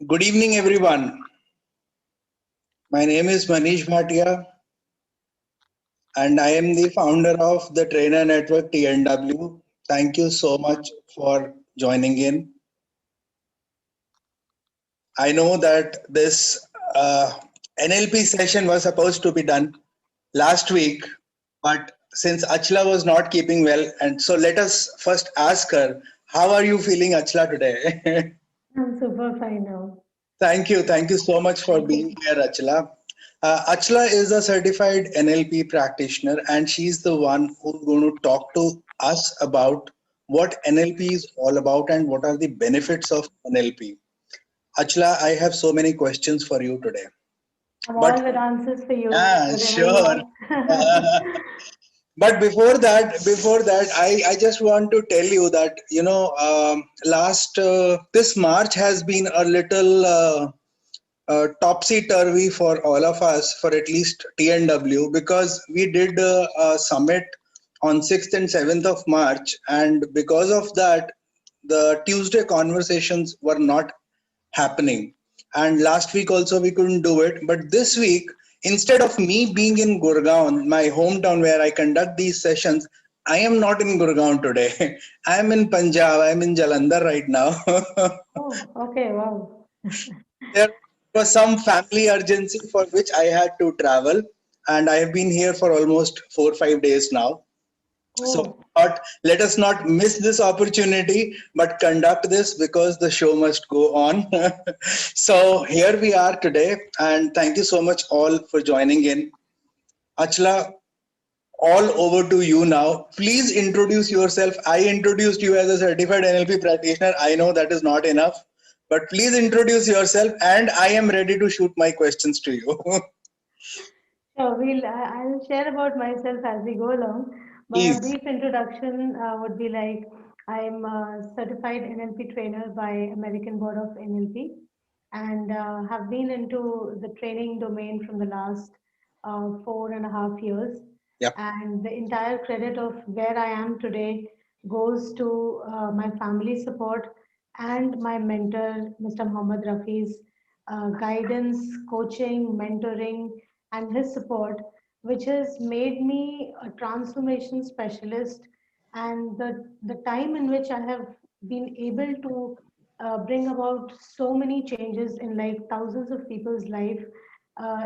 Good evening, everyone. My name is Manish Bhatia, and I am the founder of the Trainer Network TNW. Thank you so much for joining in. I know that this NLP session was supposed to be done last week, but since Achla was not keeping well, and so let us first ask her, how are you feeling, Achla, today? I'm super fine now. Thank you. Thank you so much for Thank being you. here, Achla. Achla is a certified NLP practitioner, and she's the one who's going to talk to us about what NLP is all about and what are the benefits of NLP. Achla, I have so many questions for you today. I'm But all with answers for you, yeah, whatever you sure. want. But before that, I just want to tell you that last this March has been a little topsy-turvy for all of us, for at least TNW, because we did a summit on 6th and 7th of March, and because of that, the Tuesday conversations were not happening. And last week also we couldn't do it. But this week, instead of me being in Gurgaon, my hometown where I conduct these sessions, I am not in Gurgaon today. I am in Punjab. I am in Jalandhar right now. Oh, okay, wow. There was some family urgency for which I had to travel, and I have been here for almost 4 or 5 days now. So Oh, I thought, let us not miss this opportunity, but conduct this because the show must go on. So here we are today, and thank you so much all for joining in. Achla, all over to you now. Please introduce yourself. I introduced you as a certified NLP practitioner. I know that is not enough, but please introduce yourself, and I am ready to shoot my questions to you. so I'll share about myself as we go along. But a Please. brief introduction would be like I'm a certified NLP trainer by American Board of NLP and have been into the training domain from the last 4.5 years. Yep. And the entire credit of where I am today goes to my family support and my mentor, Mr. Mohammed Rafi's guidance, coaching, mentoring, and his support, which has made me a transformation specialist. And the time in which I have been able to bring about so many changes in like thousands of people's life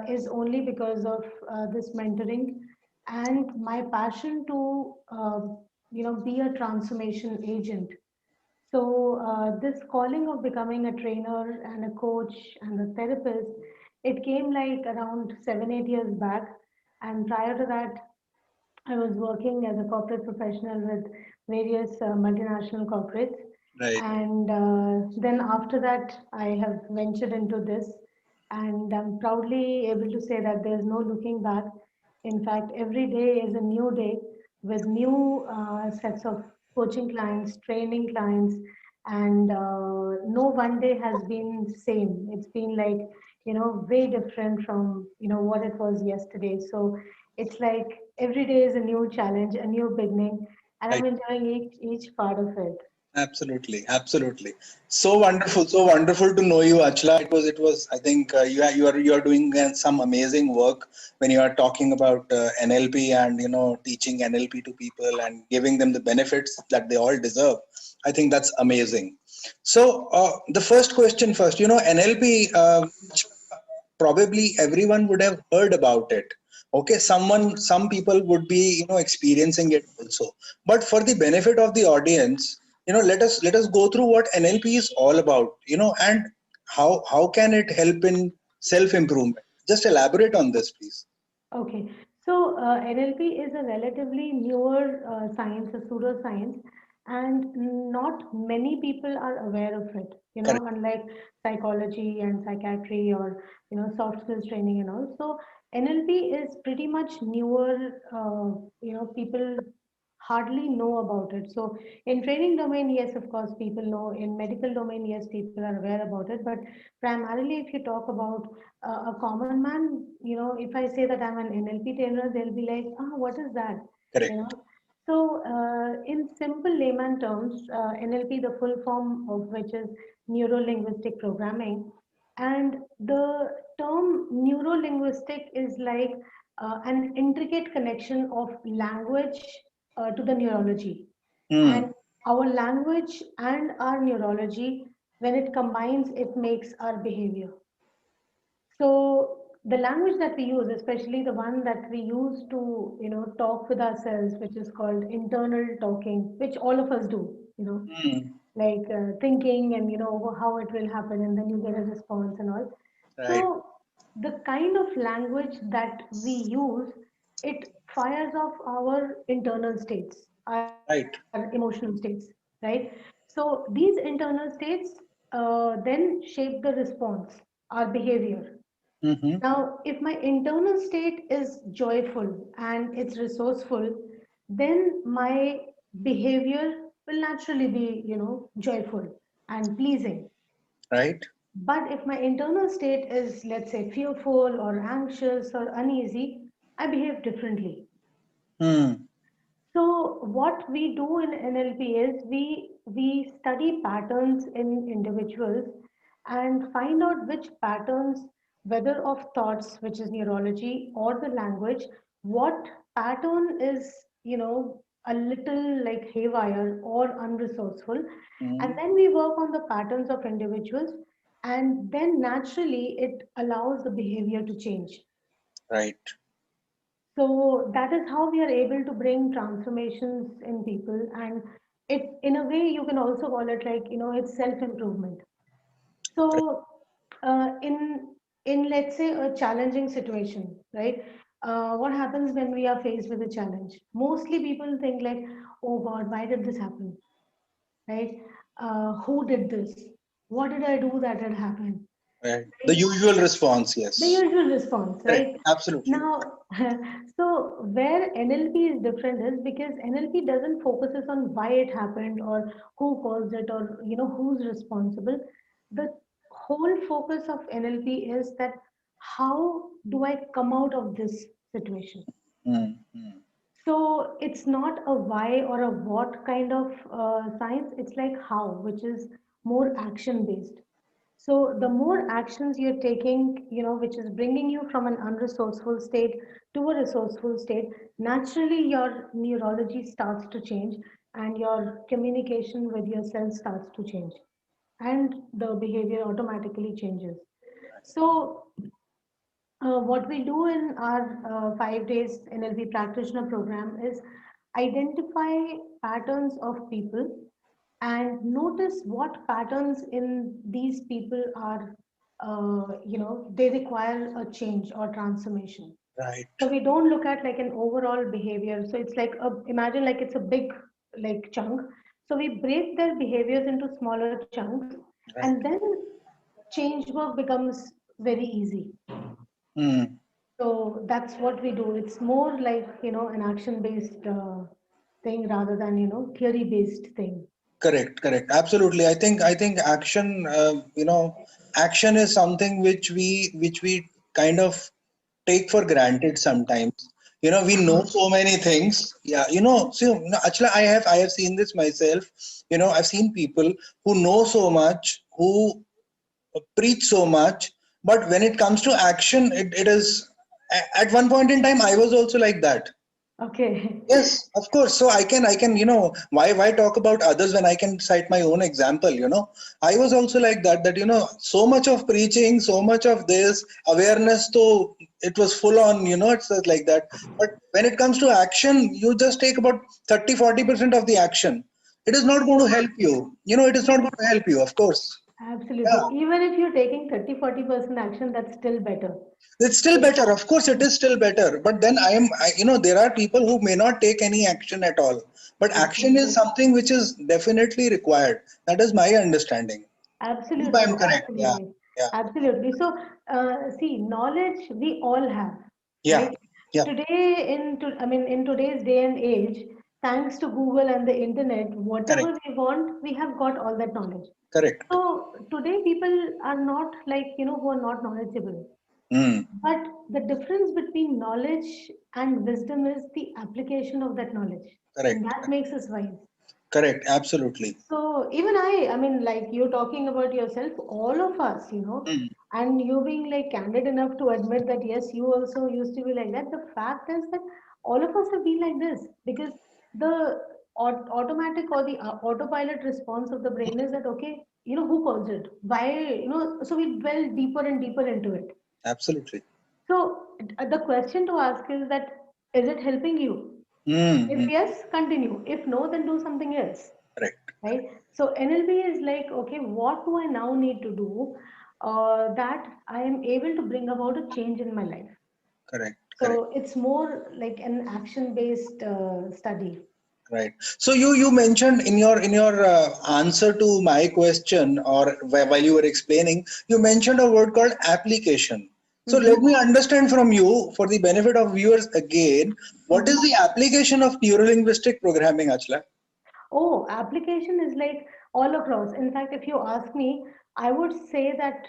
is only because of this mentoring and my passion to be a transformation agent. So, this calling of becoming a trainer and a coach and a therapist, it came like around 7, 8 years back. And prior to that, I was working as a corporate professional with various multinational corporates. Right. And then after that, I have ventured into this. And I'm proudly able to say that there's no looking back. In fact, every day is a new day with new sets of coaching clients, training clients, and no one day has been same. It's been like, way different from, what it was yesterday. So it's like every day is a new challenge, a new beginning, and I'm Right. enjoying each part of it. Absolutely, absolutely. So wonderful to know you, Achla. It was. I think you are doing some amazing work when you are talking about NLP and teaching NLP to people and giving them the benefits that they all deserve. I think that's amazing. So the first question first. NLP. Probably everyone would have heard about it. Okay, some people would be experiencing it also, but for the benefit of the audience, let us go through what NLP is all about, and how can it help in self improvement. Just elaborate on this, please. Okay, so NLP is a relatively newer science, a pseudoscience, and not many people are aware of it. Correct. Unlike psychology and psychiatry or soft skills training and all. So NLP is pretty much newer. People hardly know about it. So in training domain, yes, of course, people know. In medical domain, yes, people are aware about it. But primarily, if you talk about a common man, if I say that I'm an NLP trainer, they'll be like, ah, what is that? You Correct. know. So, in simple layman terms, NLP, the full form of which is Neuro Linguistic Programming, And the term neuro linguistic is like an intricate connection of language to the neurology. Hmm. And our language and our neurology, when it combines, it makes our behavior. So the language that we use, especially the one that we use to, talk with ourselves, which is called internal talking, which all of us do, Hmm. like thinking and how it will happen, and then you get a response and all. Right. So the kind of language that we use, it fires off our internal states, our Right. emotional states, right? So these internal states then shape the response, our behavior. Mm-hmm. Now, if my internal state is joyful and it's resourceful, then my behavior will naturally be, joyful and pleasing. Right. But if my internal state is, let's say, fearful or anxious or uneasy, I behave differently. Hmm. So what we do in NLP is we study patterns in individuals and find out which patterns, whether of thoughts, which is neurology, or the language, what pattern is, a little like haywire or unresourceful. And Hmm. then we work on the patterns of individuals, and then naturally it allows the behavior to change. Right. So that is how we are able to bring transformations in people. And it, in a way, you can also call it like, it's self-improvement. So in let's say a challenging situation, right? What happens when we are faced with a challenge? Mostly people think like, oh God, why did this happen? Right? Who did this? What did I do that had happened? Right. The Right? usual response, The yes. usual response, Correct. right? Absolutely. Now, so where NLP is different is because NLP doesn't focuses on why it happened or who caused it or who's responsible. The whole focus of NLP is that how do I come out of this situation? Hmm. Hmm. So it's not a why or a what kind of science. It's like how, which is more action based. So the more actions you're taking, which is bringing you from an unresourceful state to a resourceful state, naturally your neurology starts to change and your communication with yourself starts to change and the behavior automatically changes. So what we do in our 5 days NLP practitioner program is identify patterns of people and notice what patterns in these people are, they require a change or transformation. Right. So we don't look at like an overall behavior. So it's like imagine like it's a big like chunk. So we break their behaviors into smaller chunks, and Right. then change work becomes very easy. Hmm. So that's what we do. It's more like, an action-based thing rather than, theory-based thing. Correct. Correct. Absolutely. I think action. Action is something which we kind of take for granted sometimes. We know Uh-huh. so many things. Yeah. So actually, I have seen this myself. I've seen people who know so much, who preach so much, but when it comes to action, it is at one point in time I was also like that. Okay. Yes, of course. So I can, why talk about others when I can cite my own example. I was also like that, so much of preaching, so much of this awareness, so it was full on, it's just like that. But when it comes to action, you just take about 30-40% of the action. It is not going to help you. It is not going to help you, of course. Absolutely. Yeah. Even if you're taking 30-40% action, that's still better. It's still Right? better. Of course, it is still better. But then there are people who may not take any action at all. But action is Absolutely. something which is definitely required. That is my understanding. If I Absolutely. am correct. Yeah. Absolutely. Yeah. Absolutely. So, see, knowledge we all have, Yeah. right? Yeah. I mean, in today's day and age, thanks to Google and the internet, whatever Correct. we want, we have got all that knowledge. Correct. So today people are not like, who are not knowledgeable. Hmm. But the difference between knowledge and wisdom is the application of that knowledge. And Correct. that makes us wise. Correct. Absolutely. So even I mean, like you're talking about yourself, all of us, Mm, and you being like candid enough to admit that yes, you also used to be like that. The fact is that all of us have been like this because the automatic or the autopilot response of the brain is that okay, who caused it? Why, so we dwell deeper and deeper into it. absolutely. So the question to ask is that is it helping you? Mm, If mm, yes, continue. If no, then do something else, correct. right? So NLP is like, okay, what do I now need to do that I am able to bring about a change in my life? Correct. Correct. So it's more like an action-based study. Right. So you mentioned in your answer to my question, or while you were explaining, you mentioned a word called application. So let Mm-hmm. me understand from you, for the benefit of viewers again, what is Mm-hmm. the application of neuro linguistic programming, Achla? Oh, application is like all across. In fact, if you ask me, I would say that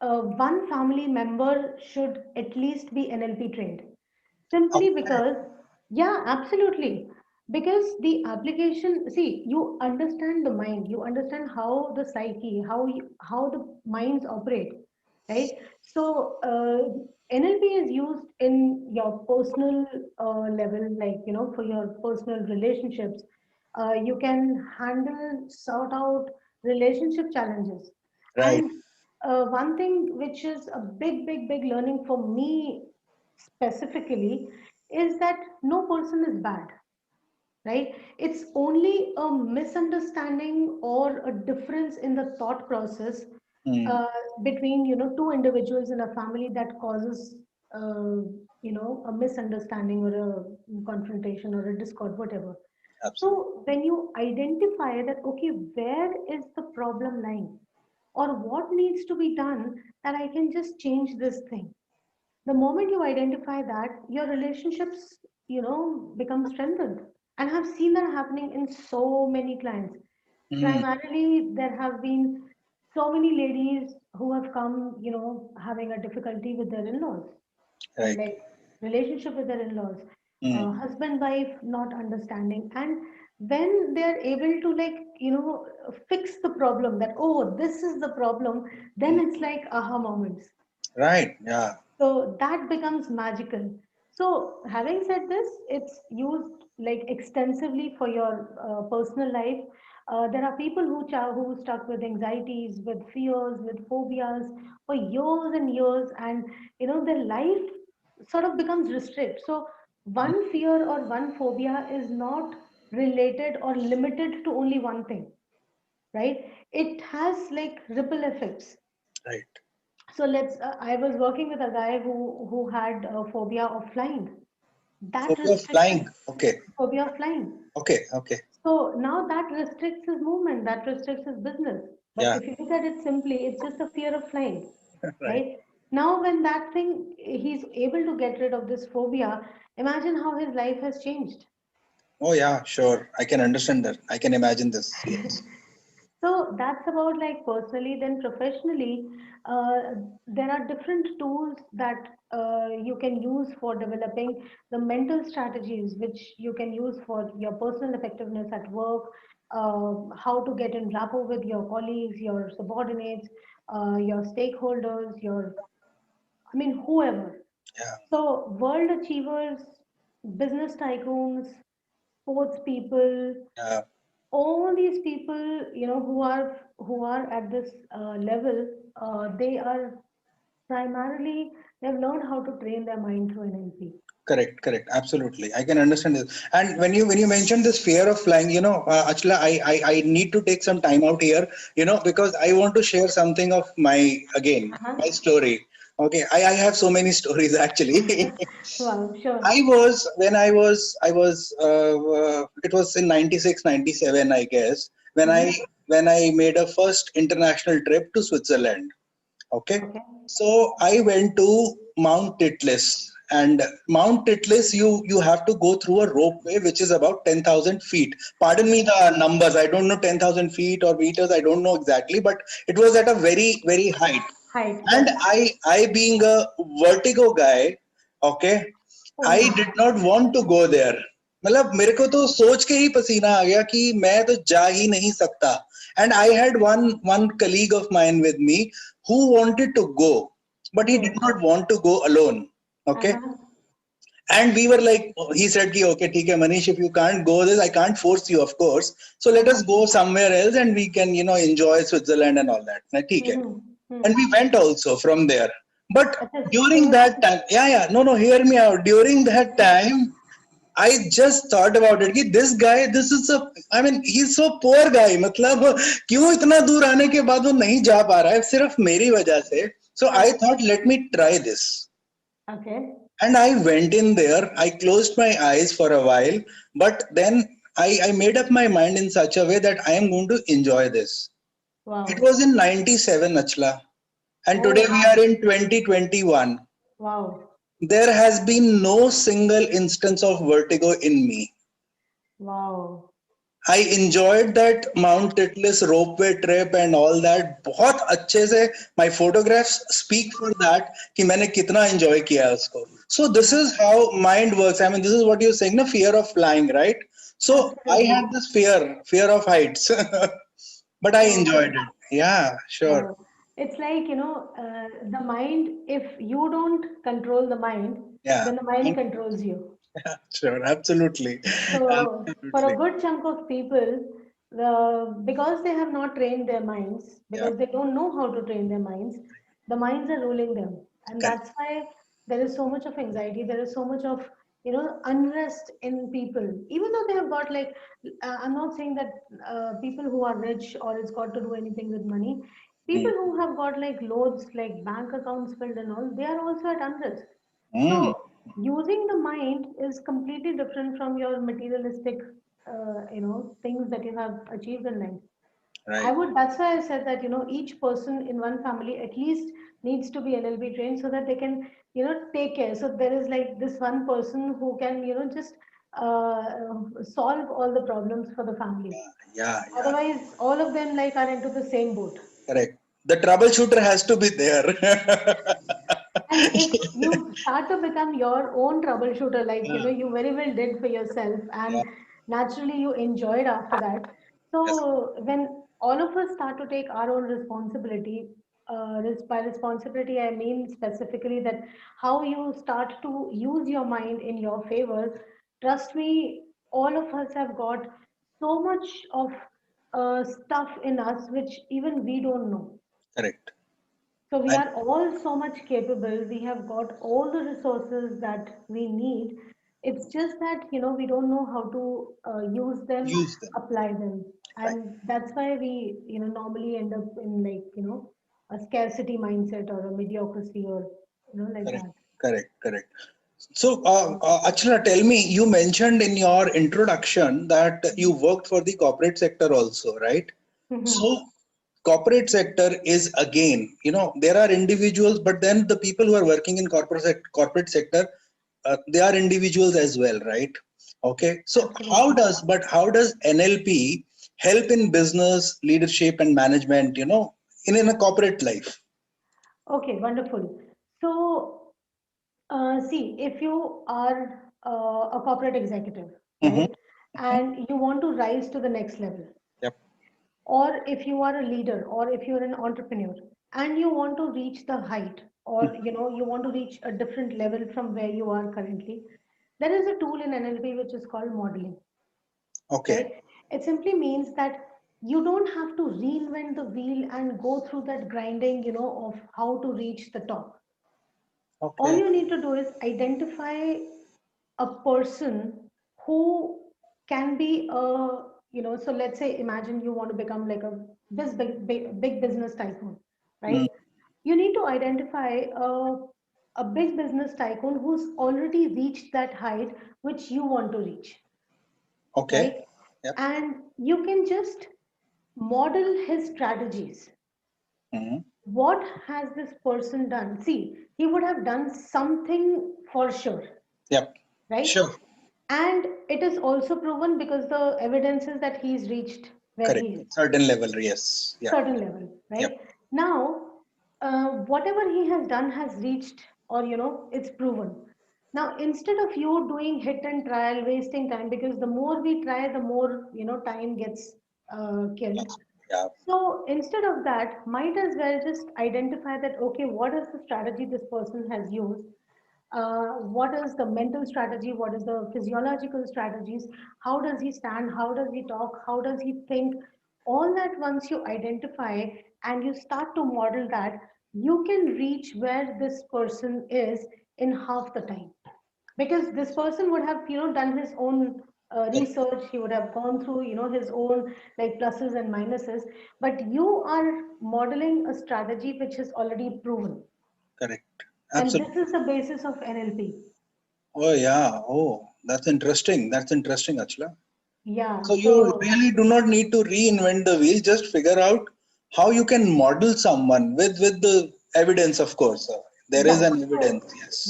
one family member should at least be NLP trained. Simply Okay. because, yeah, absolutely. Because the application, see, you understand the mind, you understand how the psyche, how the minds operate, right? So NLP is used in your personal level, like for your personal relationships. You can handle, sort out relationship challenges, Right. and one thing which is a big, big, big learning for me specifically is that no person is bad, right? It's only a misunderstanding or a difference in the thought process Mm, uh, between two individuals in a family that causes uh, a misunderstanding or a confrontation or a discord, whatever. absolutely. So when you identify that, okay, where is the problem lying, or what needs to be done that I can just change this thing, the moment you identify that, your relationships become strengthened. And I've seen that happening in so many clients. Mm, Primarily there have been so many ladies who have come having a difficulty with their in-laws, right. like relationship with their in-laws, Mm, husband wife not understanding, and when they're able to like fix the problem, that oh, this is the problem, then mm, it's like aha moments. right. Yeah. So that becomes magical. So having said this, it's used like extensively for your personal life. There are people who stuck with anxieties, with fears, with phobias for years and years, and their life sort of becomes restrict. So Mm, one fear or one phobia is not related or limited to only one thing, right? It has like ripple effects. right. So I was working with a guy who had a phobia of flying. That Phobia of restricts flying. his Okay. phobia of flying. Okay. Okay. So now that restricts his movement, that restricts his business. But Yeah. if you look at it simply, it's just a fear of flying, Right. right? Now when that thing he's able to get rid of this phobia, imagine how his life has changed. Oh yeah. Sure. I can understand that. I can imagine this. Yes. So that's about like personally. Then professionally, there are different tools that you can use for developing the mental strategies, which you can use for your personal effectiveness at work, how to get in rapport with your colleagues, your subordinates, your stakeholders, I mean, whoever. Yeah. So world achievers, business tycoons, sports people, Yeah. all these people who are at this level, they are primarily, they've learned how to train their mind through NLP. Correct, correct. Absolutely. I can understand this. And when you mentioned this fear of flying, Achla, I need to take some time out here, because I want to share something of Uh-huh. my story. Okay, I have so many stories actually. Wow, sure. I was when I was it was in 96, 97, I guess, when I Mm-hmm. when I made a first international trip to Switzerland. Okay, Okay. so I went to Mount Titlis, and Mount Titlis, you have to go through a ropeway which is about 10,000 feet. Pardon me the numbers. I don't know 10,000 feet or meters. I don't know exactly, but it was at a very very height. Height, And yes. I being a vertigo guy, okay, Oh I my. did not want to go there. मतलब मेरे को तो सोच के ही पसीना आ गया कि मैं तो जा ही नहीं सकता. And I had one colleague of mine with me who wanted to go, but he Okay. did not want to go alone. Okay. Uh-huh. And we were like, he said ki okay theek hai Manish, if you can't go this, I can't force you, of course, so let us Uh-huh. go somewhere else and we can enjoy Switzerland and all that. Na theek hai. Mm-hmm. And we went also from there. But अच्छा, during same. that time, yeah, no, hear me out. During that time, I just thought about it कि this guy, this is a, I mean, he's so poor guy. मतलब क्यों इतना दूर आने के बाद वो नहीं जा पा रहा है सिर्फ मेरी वजह से. So I thought, let me try this. Okay. And I went in there. I closed my eyes for a while, but then I made up my mind in such a way that I am going to enjoy this. It Wow. was in 97, Achla. And Oh, today we wow. are in 2021. Wow. There has been no single instance of vertigo in me. Wow. I enjoyed that Mount Titlis ropeway trip and all that. बहुत अच्छे से my photographs speak for that कि मैंने कितना enjoy किया है उसको. So this is how mind works. I mean, this is what you're saying, na, fear of flying, right? So I Absolutely. had this fear of heights, but I So, enjoyed it. Yeah, sure. wow. It's like, the mind, if you don't control the mind, Yeah, then the mind controls you. sure. Absolutely, So, for a absolutely. good chunk of people, because they have not trained their minds, Yeah, because they don't know how to train their the minds are ruling them. And correct. that's why there is so much of anxiety, there is so much of, unrest in people. Even though they have got like, I'm not saying that people who are rich or it's got to do anything with money, people Mm. who have got like loads, like bank accounts filled and all, they are also at unrest. Mm. So using the mind is completely different from your materialistic, things that you have achieved in life. I Right. would, that's why I said that, each person in one family at least needs to be NLP trained so that they can, take care. So there is like this one person who can, just solve all the problems for the family. Yeah, yeah. Otherwise, all of them like are into the same boat. Correct. The troubleshooter has to be there. And if you start to become your own troubleshooter, like Yeah, you very well did for yourself, yeah. and naturally you enjoyed after that. Yes, So when all of us start to take our own responsibility, by responsibility I mean specifically that how you start to use your mind in your favor. Trust me, all of us have got so much of stuff in us which even we don't know. correct. So we I are all so much capable. We have got all the resources that we need. It's just that, we don't know how to use them, use them. apply them. Right. And that's why we, normally end up in like, a scarcity mindset or a mediocrity or, like Correct. that. Correct. Correct. So, Achana, tell me, you mentioned in your introduction that you worked for the corporate sector also, right? So, corporate sector is again, there are individuals, but then the people who are working in corporate sector, they are individuals as well, right? Okay. So, Absolutely. how does NLP help in business leadership and management, in a corporate life? Okay, wonderful. So, see, if you are a corporate executive, Mm-hmm. right, and you want to rise to the next level, Yep. or if you are a leader, or if you're an entrepreneur, and you want to reach the height, or you want to reach a different level from where you are currently, there is a tool in NLP which is called modeling, Okay. right? It simply means that you don't have to reinvent the wheel and go through that grinding, of how to reach the top. All Okay. you need to do is identify a person who can be a, so let's say imagine you want to become like a this big business tycoon, Mm. right? You need to identify a big business tycoon who's already reached that height which you want to reach, Okay. right? Yep. And you can just model his strategies. Mm-hmm. What has this person done? See, he would have done something for sure, Yep. right? Sure. And it is also proven because the evidence is that he's reached where Correct. he is, Certain level. Yes. Yeah. certain level, Yep. right? Now, whatever he has done has reached, or it's proven. Now, instead of you doing hit and trial, wasting time, because the more we try, the more time gets killed. Yeah, So instead of that, might as well just identify that, okay, what is the strategy this person has used? What is the mental strategy? What is the physiological strategies? How does he stand? How does he talk? How does he think? All that once you identify and you start to model that, you can reach where this person is in half the time, because this person would have done his own research. He would have gone through his own like pluses and minuses, but you are modeling a strategy which is already proven, correct. and this Absolutely. is the basis of NLP. Oh yeah. Oh, that's interesting. That's interesting, Achla. Yeah, So you so really do not need to reinvent the wheel. Just figure out how you can model someone with the evidence, of course. There is yeah, an so evidence.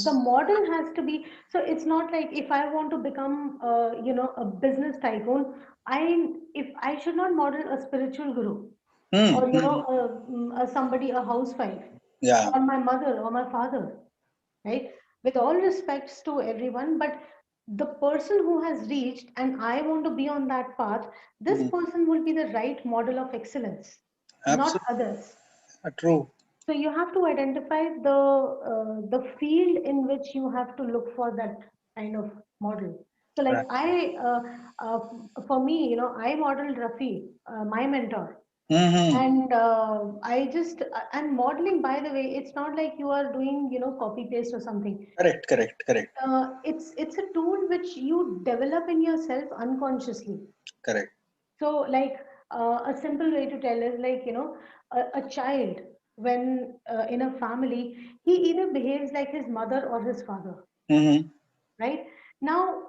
the Yes. model has to be, so it's not like if I want to become a business tycoon, I if I should not model a spiritual guru, Hmm. or Hmm. somebody, a housewife, Yeah. or my mother or my father, right? With all respects to everyone, but the person who has reached and I want to be on that path, this Hmm. person will be the right model of excellence, not Absolutely. others. True. So you have to identify the field in which you have to look for that kind of model. So like Right. uh, for me, I modeled Rafi, my mentor, Hmm. and I just and modeling, by the way, it's not like you are doing copy paste or something. Correct. Correct. Correct. It's a tool which you develop in yourself unconsciously. Correct. So like a simple way to tell is like a child when in a family, he either behaves like his mother or his father, Hmm. right? Now,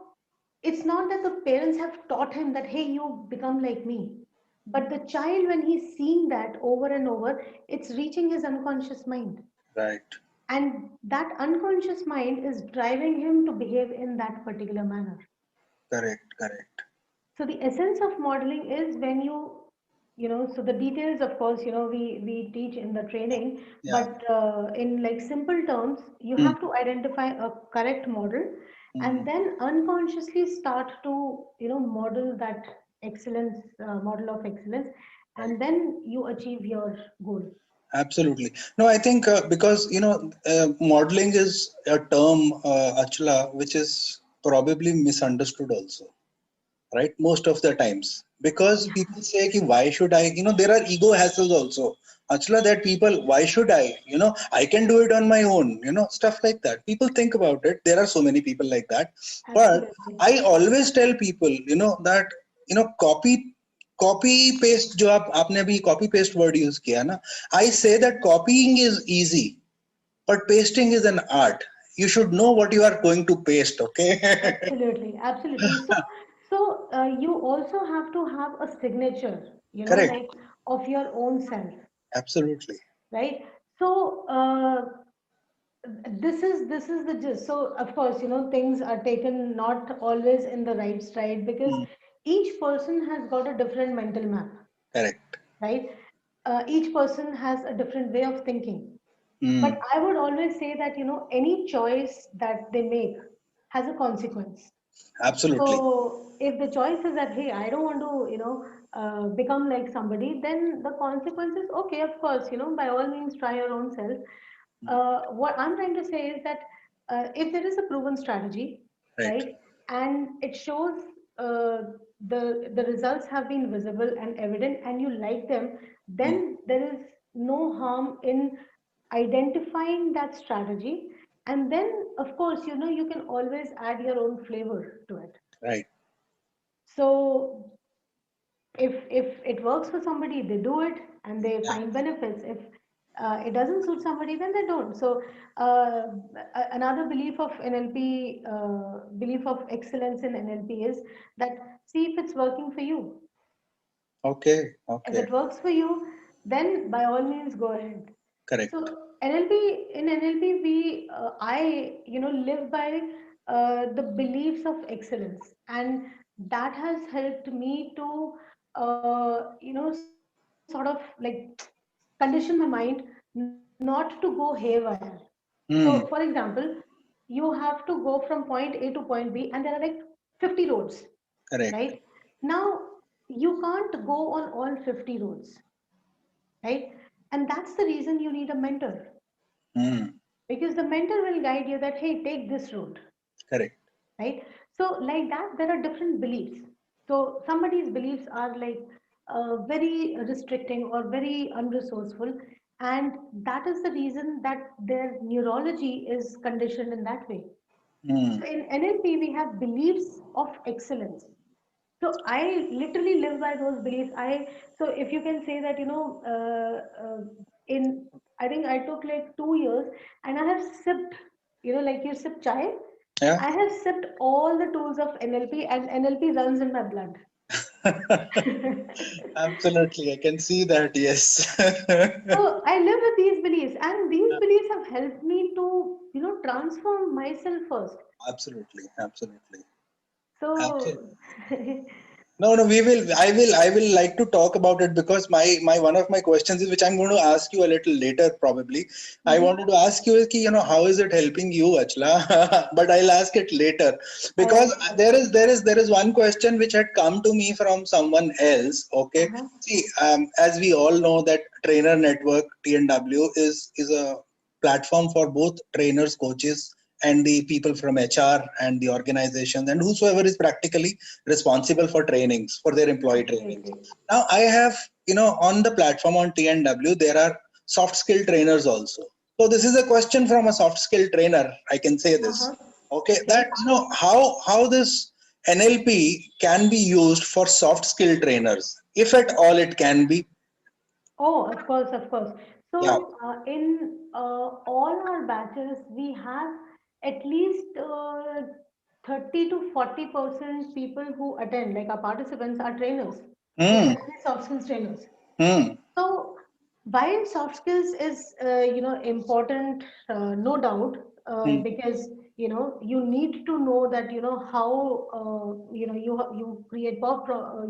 it's not that the parents have taught him that, hey, you become like me. But the child, when he's seeing that over and over, it's reaching his unconscious mind. Right. And that unconscious mind is driving him to behave in that particular manner. Correct. Correct. So the essence of modeling is when so the details, of course, we teach in the training, Yeah. but in like simple terms, you Hmm. have to identify a correct model Hmm. and then unconsciously start to, model that excellence, model of excellence, Right. and then you achieve your goal. Absolutely. No, I think because modeling is a term, Achla, which is probably misunderstood also, right? Most of the times, because people say, ki, why should I? There are ego hassles also. Achla, that people, why should I? I can do it on my own. Stuff like that. People think about it. There are so many people like that. But Absolutely. I always tell people, that copy paste जो आपने अभी copy paste word use किया ना I say that copying is easy but pasting is an art you should know what you are going to paste, okay? Absolutely, absolutely. So you also have to have a signature, Correct. like of your own self, Absolutely. right? So this is the gist. So of course, things are taken not always in the right stride, because Hmm. each person has got a different mental map, Correct. right? Each person has a different way of thinking. But Hmm. I would always say that, any choice that they make has a consequence. Absolutely. So if the choice is that, hey, I don't want to, become like somebody, then the consequence is okay, of course, by all means, try your own self. What I'm trying to say is that if there is a proven strategy, Right. right, and it shows the results have been visible and evident, and you like them, Hmm. then there is no harm in identifying that strategy, and then of course you can always add your own flavor to it. Right. So if it works for somebody, they do it and they Yeah. find benefits. If it doesn't suit somebody, then they don't. So uh, another belief of NLP, belief of excellence in NLP is that, see if it's working for you. Okay. If Okay. it works for you, then by all means go ahead. Correct. So NLP, I live by the beliefs of excellence, and that has helped me to sort of like condition my mind not to go haywire. So, for Hmm. example, you have to go from point A to point B, and there are like 50 roads, Correct. right? Now, you can't go on all 50 roads, right? And that's the reason you need a mentor, Hmm. because the mentor will guide you that, hey, take this route, Correct. right? So like that, there are different beliefs. So somebody's beliefs are like very restricting or very unresourceful, and that is the reason that their neurology is conditioned in that way. Hmm. So in NLP, we have beliefs of excellence. So I literally live by those beliefs. So if you can say that, in I think I took like 2 years, and I have sipped, like you sip chai. Yeah. I have sipped all the tools of NLP, and NLP runs in my blood. Absolutely. I can see that. Yes. So I live with these beliefs, and these beliefs have helped me to, transform myself first. Absolutely. Absolutely. Absolutely. So, No, no, I will like to talk about it because my one of my questions is, which I'm going to ask you a little later probably. I Mhm. wanted to ask you is ki, how is it helping you, Achla? But I'll ask it later because Okay, okay. there is one question which had come to me from someone else. Okay, Uh-huh. see, as we all know that Trainer Network TNW is a platform for both trainers, coaches, and the people from HR and the organizations and whosoever is practically responsible for trainings, for their employee trainings. Absolutely. Now I have, on the platform on TNW there are soft skill trainers also. So this is a question from a soft skill trainer, I can say this. Uh-huh. Okay, Okay. that how this NLP can be used for soft skill trainers, if at all it can be. Oh, of course, of course. Yeah. So, in all our batches, we have at least 30 to 40% people who attend, like our participants are trainers, Hmm. especially soft skills trainers. Hmm. So, while soft skills is important, no doubt, Hmm. because you need to know that how you create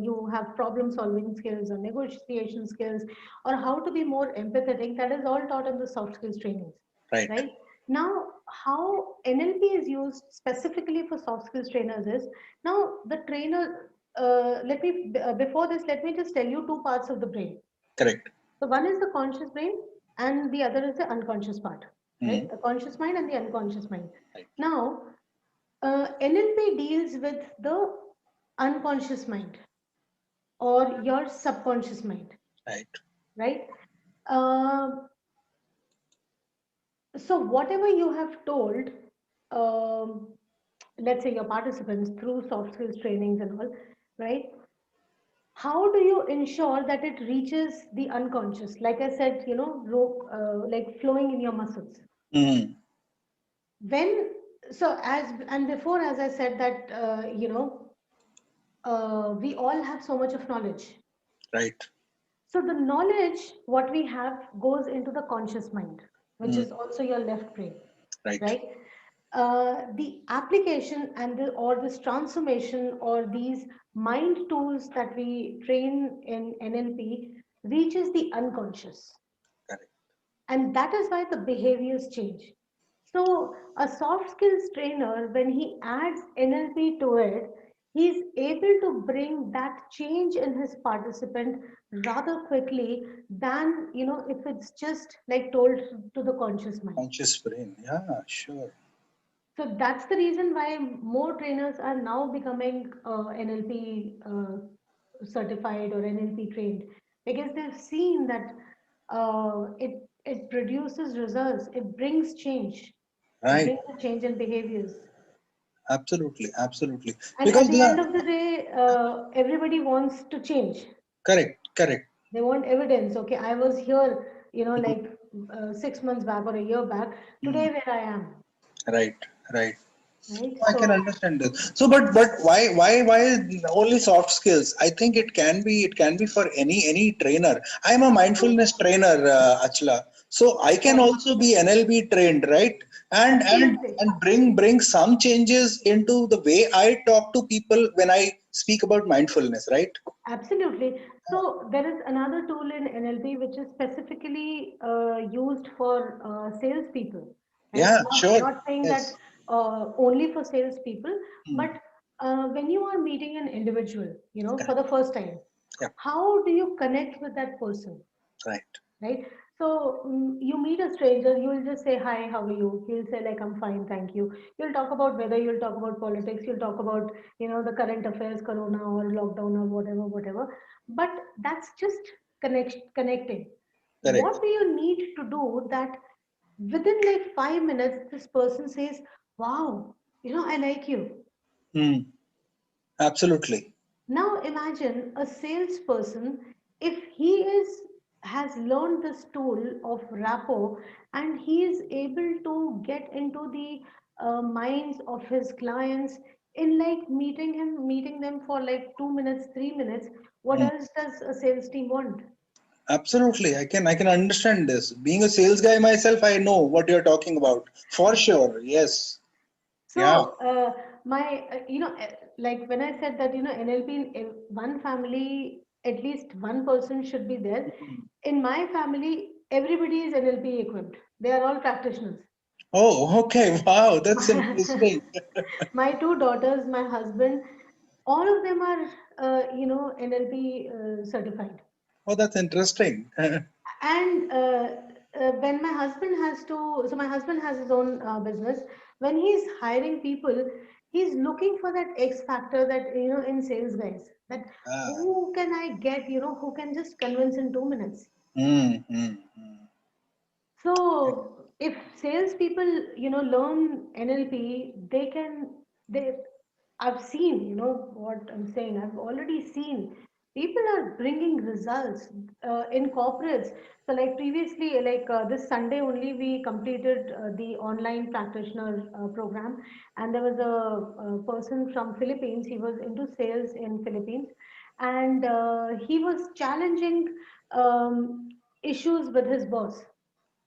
you have problem solving skills or negotiation skills, or how to be more empathetic. That is all taught in the soft skills trainings, Right. right? Now, how NLP is used specifically for soft skills trainers is, now the trainer. Let me before this, let me just tell you two parts of the brain. Correct. So one is the conscious brain, and the other is the unconscious part, Hmm. right? The conscious mind and the unconscious mind. Right. Now, NLP deals with the unconscious mind or your subconscious mind, Right. right? Uh, so whatever you have told, um, let's say your participants through soft skills trainings and all, right? How do you ensure that it reaches the unconscious? Like I said, like flowing in your muscles. Hmm. When so as and before, as I said that we all have so much of knowledge. Right. So the knowledge what we have goes into the conscious mind, which Hmm. is also your left brain, Right. right? The application and or this transformation or these mind tools that we train in NLP reaches the unconscious, Correct. and that is why the behaviors change. So a soft skills trainer, when he adds NLP to it, he's able to bring that change in his participant rather quickly than if it's just like told to the conscious mind. Conscious brain. Yeah, sure. So that's the reason why more trainers are now becoming NLP certified or NLP trained, because they've seen that it produces results, it brings change, it Right. brings a change in behaviors. Absolutely. Absolutely. And at Because the they end are of the day, everybody wants to change. correct. Correct. They want evidence. Okay, I was here, like 6 months back or a year back. Hmm. Today, where I am, Right. Right. right? I can So, understand this. So, but why only soft skills? I think it can be for any trainer. I'm a mindfulness trainer, Achla. So I can right, also be NLP trained, right? And and absolutely. and bring some changes into the way I talk to people when I speak about mindfulness, right? Absolutely. So there is another tool in NLP which is specifically used for salespeople, right? Yeah, Not sure. not saying that Yes. only for salespeople, Hmm. but when you are meeting an individual, for Correct. the first time, Yeah. how do you connect with that person? Right. Right? So you meet a stranger, you will just say, "Hi, how are you?" He'll say, like, "I'm fine, thank you." You'll talk about weather, you'll talk about politics, you'll talk about, the current affairs, corona or lockdown or whatever, whatever. But that's just connecting. Correct. What do you need to do that within like 5 minutes, this person says, "Wow, I like you." Hmm. Absolutely. Now imagine a salesperson, if he has learned this tool of rapport and he is able to get into the minds of his clients in like meeting them for like 2 minutes, 3 minutes. What Hmm. else does a sales team want? Absolutely. I can understand this. Being a sales guy myself, I know what you're talking about. For sure. Yes. Yeah. So, like when I said that, NLP in one family, at least one person should be there. In my family, everybody is NLP equipped. They are all practitioners. Oh, okay. Wow. That's My, interesting. my two daughters, my husband, all of them are, NLP certified. Oh, that's interesting. And when my husband has to, so my husband has his own business. When he's hiring people, he's looking for that X factor that, in sales guys, that Ah. who can I get, who can just convince in 2 minutes. Hmm. Hmm. Hmm. So if salespeople, learn NLP, they, I've seen, what I'm saying, I've already seen people are bringing results in corporates. So like previously, like this Sunday only, we completed the online practitioner program, and there was a person from Philippines. He was into sales in Philippines, and he was challenging issues with his boss.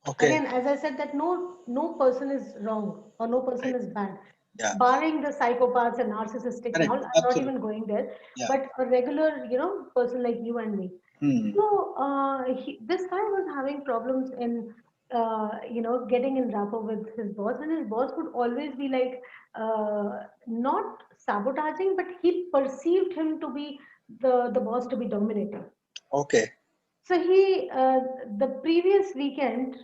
Okay. Again, as I said, that no person is wrong or no person Right. is bad, Yeah. barring the psychopaths and narcissistics and Correct. all. I'm not Absolutely. even going there, Yeah. but a regular, person like you and me. Hmm. So this guy was having problems in getting in rapport with his boss, and his boss would always be like not sabotaging, but he perceived him to be the boss to be dominating. Okay. So the previous weekend,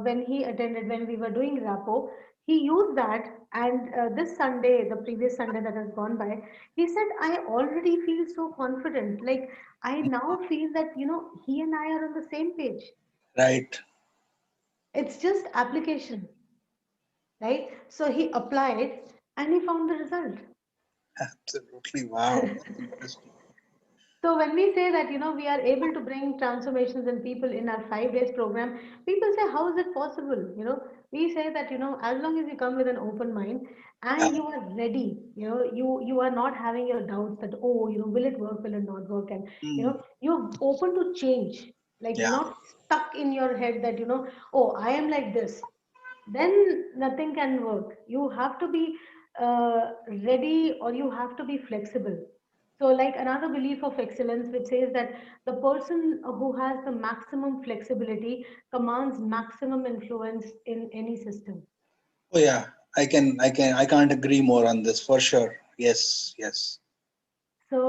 when we were doing Rapo, he used that. And this Sunday, the previous Sunday that has gone by, he said, "I already feel so confident. Like, I now feel that, he and I are on the same page. Right. It's just application, right?" So he applied and he found the result. Absolutely. Wow. That's interesting. So when we say that, we are able to bring transformations in people in our 5 days program, people say, "How is it possible?" We say that, as long as you come with an open mind Yeah. and you are ready, you are not having your doubts that, oh, will it work, will it not work, and Hmm. you're open to change. Like you're Yeah. not stuck in your head that, oh, I am like this, then nothing can work. You have to be ready, or you have to be flexible. So, like another belief of excellence, which says that the person who has the maximum flexibility commands maximum influence in any system. Oh yeah. I can't agree more on this for sure. Yes. Yes. So,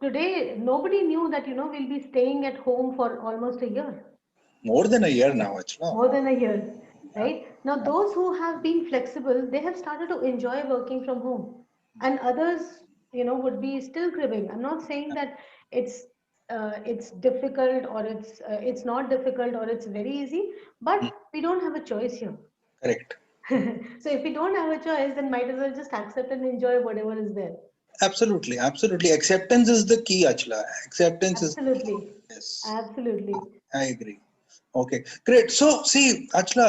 today, nobody knew that, we'll be staying at home for almost a year. More than a year now, actually. More than a year, Yeah. right? Now, those who have been flexible, they have started to enjoy working from home, and others, would be still cribbing. I'm not saying that it's difficult, or it's not difficult, or it's very easy, but Hmm. we don't have a choice here. Correct. So if we don't have a choice, then might as well just accept and enjoy whatever is there. Absolutely. Absolutely. Acceptance is the key, Achla. Acceptance is the key. Absolutely, Yes. absolutely. I agree. Okay, great. So, see, Achla,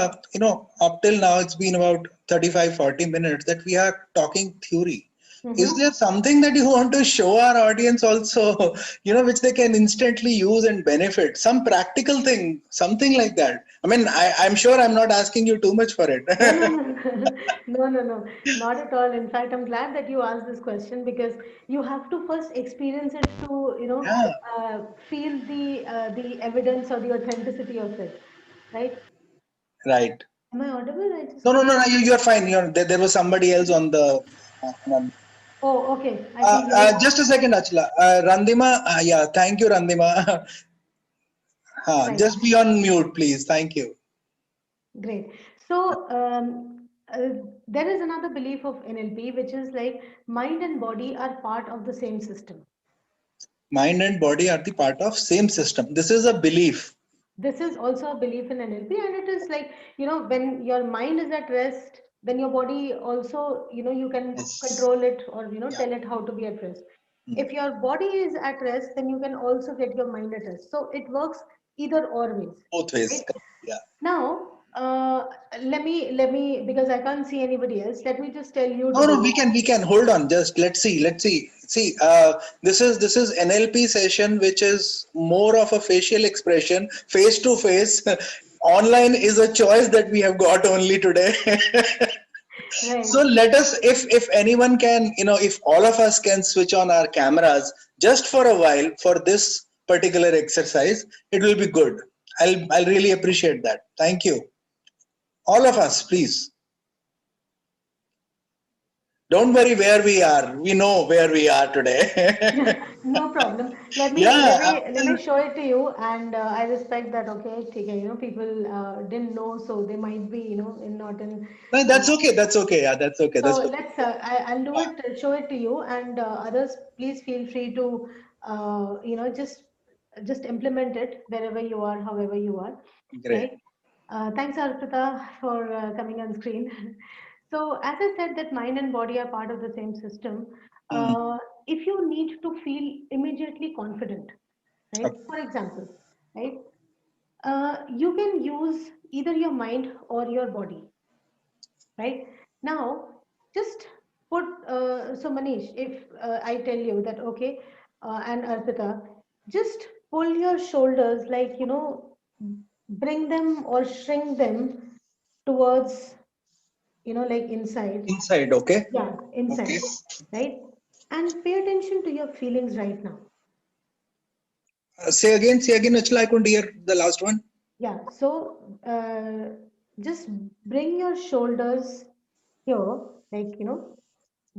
up till now it's been about 35, 40 minutes that we are talking theory. Is Mm-hmm. there something that you want to show our audience also, which they can instantly use and benefit? Some practical thing, something like that. I mean, I'm sure I'm not asking you too much for it. No, no, no, no, no, no, not at all. In fact, I'm glad that you asked this question, because you have to first experience it to, Yeah, feel the evidence or the authenticity of it, right? right. Am I audible? I No, just no, can't. no, no, you're fine. There was somebody else on the. Oh, okay. I think you're. Just a second, Achla. Randima, yeah, thank you, Randima. Right. Just be on mute, please. Thank you. Great. So, there is another belief of NLP, which is like mind and body are part of the same system. Mind and body are the part of same system. This is a belief. This is also a belief in NLP, and it is like, when your mind is at rest, then your body also, you can Yes. control it, or, Yeah. tell it how to be at rest. Mm. If your body is at rest, then you can also get your mind at rest. So it works either or ways, Both ways. right? Correct. Yeah. Now, let me, because I can't see anybody else, let me just tell you No, no, today. we can. Hold on. Just let's see. See, this is NLP session, which is more of a facial expression, face to face. Online is a choice that we have got only today. So Right. let us, if anyone can, if all of us can switch on our cameras just for a while for this particular exercise, it will be good. I'll really appreciate that. Thank you, all of us, please. Don't worry where we are. We know where we are today. No problem. Let me let Yeah, me let me absolutely. show it to you, and I respect that. Okay, ठीक है, people didn't know, so they might be, not in. No, Uh, that's okay. That's okay. Yeah, that's okay. so That's okay. let's. I'll do Yeah, it. Show it to you, and others, please feel free to, just implement it wherever you are, however you are, great. right? Thanks, Arpita, for coming on screen. So, as I said, that mind and body are part of the same system. Mm. If you need to feel immediately confident, right? Okay. For example, right? You can use either your mind or your body, right? Now, just put, so Manish, if I tell you that, okay, and Arpita, just pull your shoulders, like, bring them or shrink them towards, like inside. Inside, okay. Yeah, Okay. inside, right? And pay attention to your feelings right now. Say again, Achla. I couldn't hear the last one. Yeah, so just bring your shoulders here, like,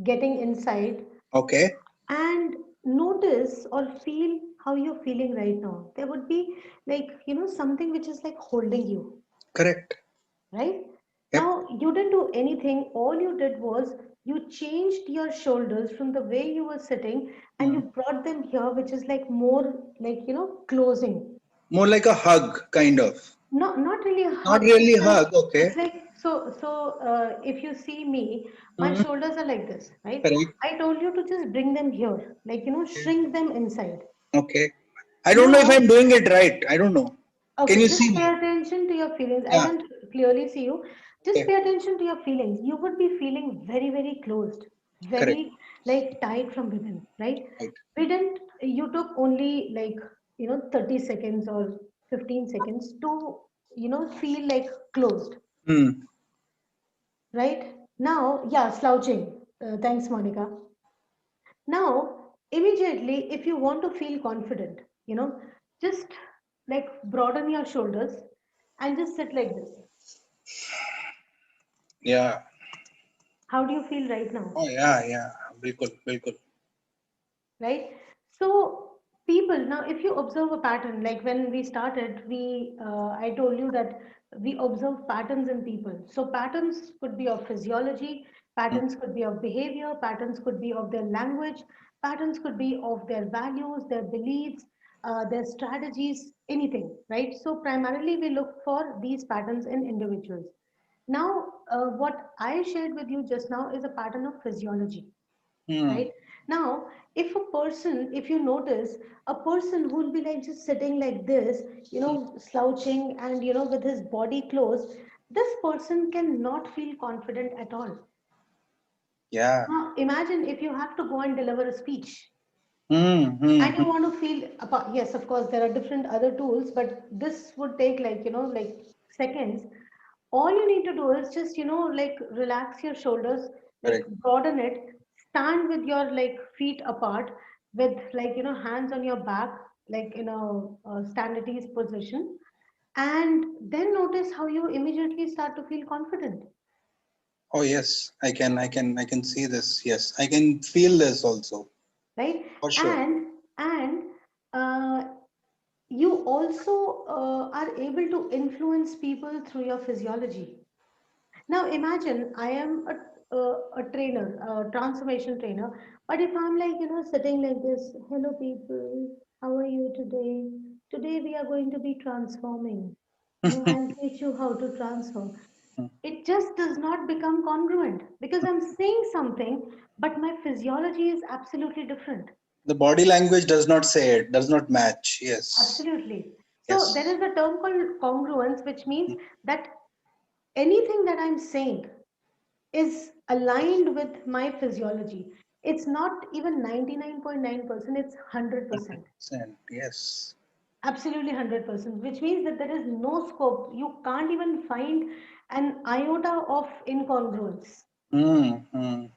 getting inside, Okay. and notice or feel how you're feeling right now. There would be, like, something which is like holding you, Correct. right? Yep. Now, you didn't do anything. All you did was you changed your shoulders from the way you were sitting, and Mm. you brought them here, which is like more like, closing. More like a hug, kind of. Not really a Not hug. really a hug. It's Okay. like, if you see me, my Mm. shoulders are like this, right? Correct. I told you to just bring them here, like, shrink them inside. Okay. I don't know if Now, I'm doing it right. I don't know. Can okay, you just see pay me? attention to your feelings. I Yeah. can't clearly see you. Just Okay. pay attention to your feelings. You would be feeling very, very closed, Correct. very like tight from within, right? Right. We didn't, you took only like, 30 seconds or 15 seconds to, feel like closed, Hmm. right? Now, yeah, slouching. Thanks, Monica. Now, immediately, if you want to feel confident, just like broaden your shoulders and just sit like this. Yeah. How do you feel right now? Oh yeah. Yeah. Bilkul. Bilkul. Right? So, people, now if you observe a pattern, like when we started, I told you that we observe patterns in people. So, patterns could be of physiology, Mm. patterns could be of behavior, patterns could be of their language, patterns could be of their values, their beliefs, their strategies, anything, right? So, primarily we look for these patterns in individuals. Now, what I shared with you just now is a pattern of physiology, Hmm. right? Now, if a person, if you notice, a person who will be like just sitting like this, slouching, and with his body closed, this person cannot feel confident at all. Yeah. Now imagine if you have to go and deliver a speech, Hmm. Hmm. and you want to feel apart. Yes, of course there are different other tools, but this would take like, like seconds. All you need to do is just, like relax your shoulders, like Correct. broaden it, stand with your like feet apart, with like, hands on your back, like in a stand at ease position, and then notice how you immediately start to feel confident, Oh yes, I can see this. Yes, I can feel this also right? for sure. And uh, you also are able to influence people through your physiology. Now imagine I am a trainer, a transformation trainer, but if I'm like, sitting like this, hello people, how are you today? Today we are going to be transforming. I'll teach you how to transform. It just does not become congruent because I'm saying something, but my physiology is absolutely different. The body language does not say it, does not match. Yes, Absolutely. So there yes. is a term called congruence, which means that anything that I'm saying is aligned with my physiology. It's not even 99.9%, it's 100%. 100%. Yes. Absolutely 100%, which means that there is no scope. You can't even find an iota of incongruence, Mm.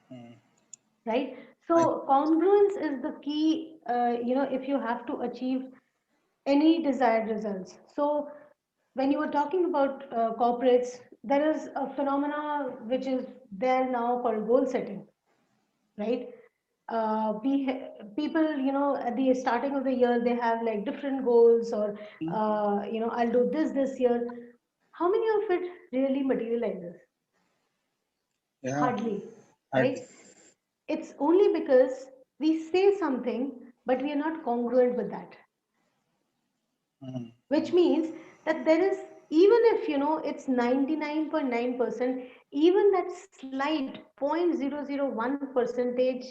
right? I, So, congruence is the key, if you have to achieve any desired results. So, when you were talking about corporates, there is a phenomena which is there now called goal setting, right? People, at the starting of the year, they have like different goals, or I'll do this year. How many of it really materializes? yeah. Hardly, Hardly. right? It's only because we say something, but we are not congruent with that, which Mm. means that there is, even if it's 99.9%, even that slight 0.001 percentage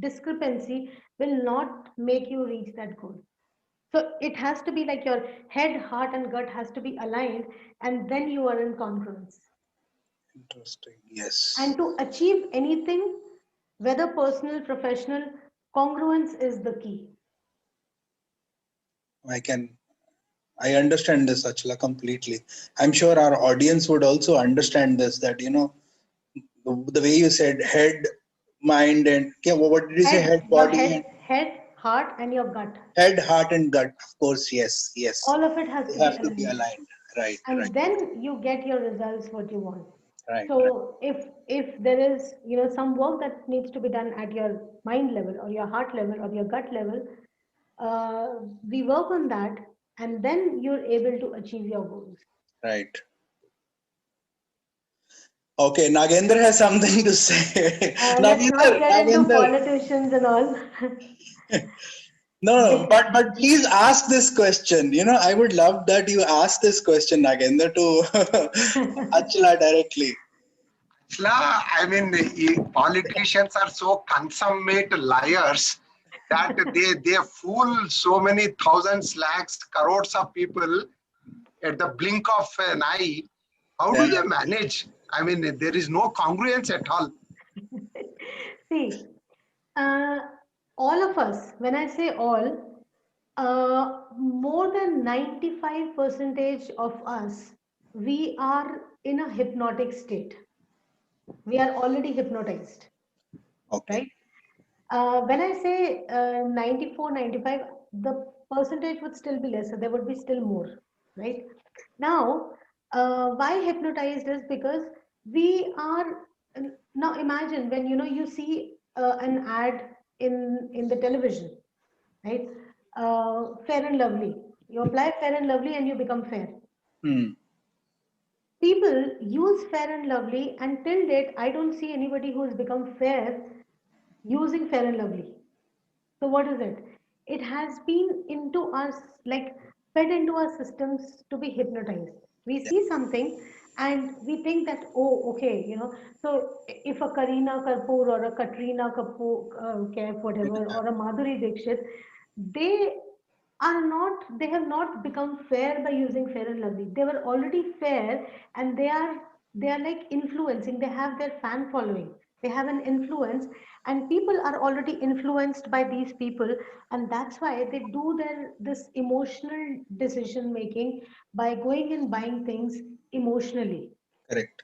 discrepancy will not make you reach that goal. So it has to be like your head, heart, and gut has to be aligned, and then you are in congruence. Interesting. Yes. And to achieve anything, whether personal, professional, congruence is the key. I can. I understand this, Achla, completely. I'm sure our audience would also understand this. That the way you said head, mind, and yeah, what did you say? Head, Head, your body, and head, heart, and your gut. head, heart, and gut. Of course, yes, yes. All of it has to They be have to be aligned. aligned. Right, right, And then you get your results what you want. right, right. So if there is some work that needs to be done at your mind level or your heart level or your gut level, uh, we work on that, and then you're able to achieve your goals. Right. Okay, Nagendra has something to say. Let's not get into Nagendra. politicians and all. No, no, but please ask this question. I would love that you ask this question, Nagendra, to Achla directly. I mean, politicians are so consummate liars that they fool so many thousands, lakhs, crores of people at the blink of an eye. How Yeah, do they manage? I mean, there is no congruence at all. See, uh, all of us, when I say all, more than 95 percentage of us, we are in a hypnotic state. We are already hypnotized, okay. right? When I say 94, 95, the percentage would still be lesser. There would be still more, right? Now, why hypnotized is because we are now imagine when you see an ad in the television, right? Fair and lovely. You apply fair and lovely and you become fair. Hmm. People use fair and lovely, and till date, I don't see anybody who has become fair using fair and lovely. So what is it? It has been into us, like fed into our systems to be hypnotized. We Yeah, see something and we think that, oh, okay, So if a Karina Kapoor or a Katrina Kapoor, Kaif, whatever, or a Madhuri Dixit, they they have not become fair by using fair and lovely. They were already fair, and they are like influencing. They have their fan following. They have an influence, and people are already influenced by these people, and that's why they do this emotional decision making by going and buying things emotionally. correct.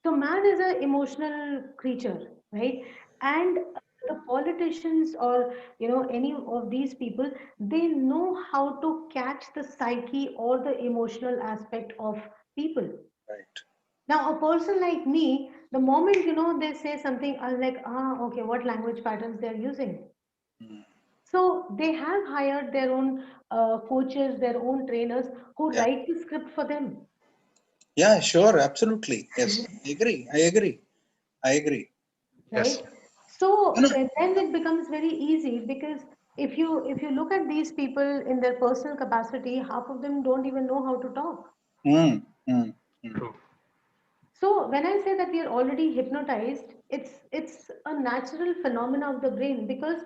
So man is an emotional creature, right? And The politicians or any of these people, they know how to catch the psyche or the emotional aspect of people. Right. Now, a person like me, the moment they say something, I'm like, okay, what language patterns they're using. Mm. So they have hired their own coaches, their own trainers who Yeah. write the script for them, Yeah, sure, absolutely. Yes, I agree. I agree. I agree. Yes. right? So You know, then it becomes very easy, because if you look at these people in their personal capacity, half of them don't even know how to talk. mm, mm, mm. True. So when I say that we are already hypnotized, it's a natural phenomena of the brain, because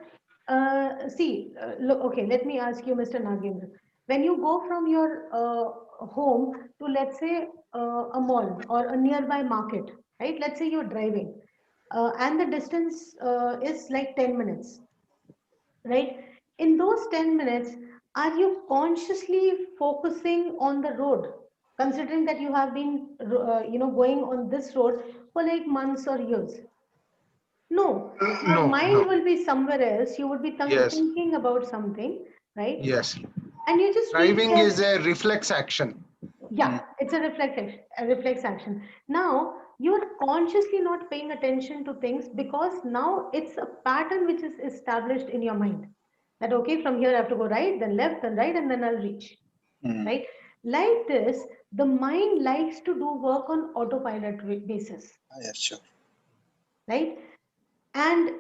see, look, okay, let me ask you, Mr. Nagendra, when you go from your home to, let's say, a mall or a nearby market, right? Let's say you're driving, and the distance is like 10 minutes, right? In those 10 minutes, are you consciously focusing on the road, considering that you have been, going on this road for like months or years? No, your No, mind no. will be somewhere else. You would be Yes, thinking about something, right? yes. And you just reach Driving there. is a reflex action. Mm. Yeah, it's a reflex action. Now you're consciously not paying attention to things, because now it's a pattern which is established in your mind. That okay, from here I have to go right, then left, then right, and then I'll reach. Mm. Right? Like this, the mind likes to do work on autopilot basis. Yeah, sure. Right? And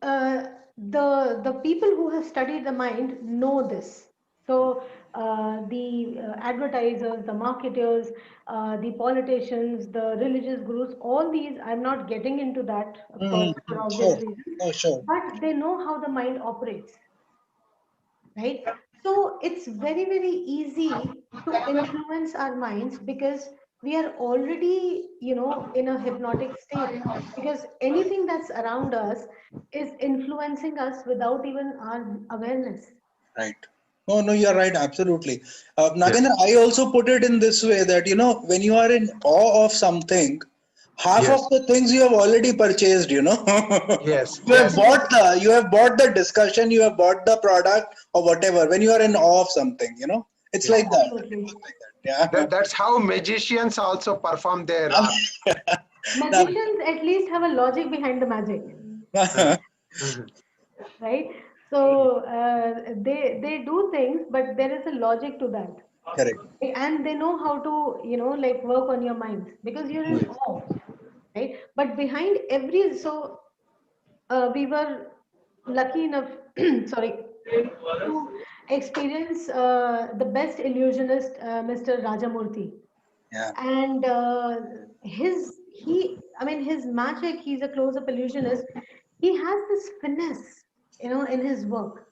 the people who have studied the mind know this. So the advertisers, the marketers, the politicians, the religious gurus, all these, I'm not getting into that, of course, Mm, for obvious sure. reasons, Oh, sure. but they know how the mind operates, right? So it's very, very easy to influence our minds, because we are already, in a hypnotic state, because anything that's around us is influencing us without even our awareness. Right. No, no, you're right. Absolutely. Yes, Nagendra, I also put it in this way that, when you are in awe of something, half of yes, the things you have already purchased, yes, yes, Absolutely. You have bought the discussion, you have bought the product or whatever, when you are in awe of something, it's yes. like that. It Absolutely. works like that. That's how magicians also perform their art. Yeah. Now, Magicians at least have a logic behind the magic, Uh, mhm. right? So they do things, but there is a logic to that. correct. And they know how to like work on your mind, because you're in Yes, awe, right? But behind every, so we were lucky enough sorry, to experience the best illusionist, Mr. Rajamurthy. Yeah. And his magic, he's a close-up illusionist. He has this finesse, in his work,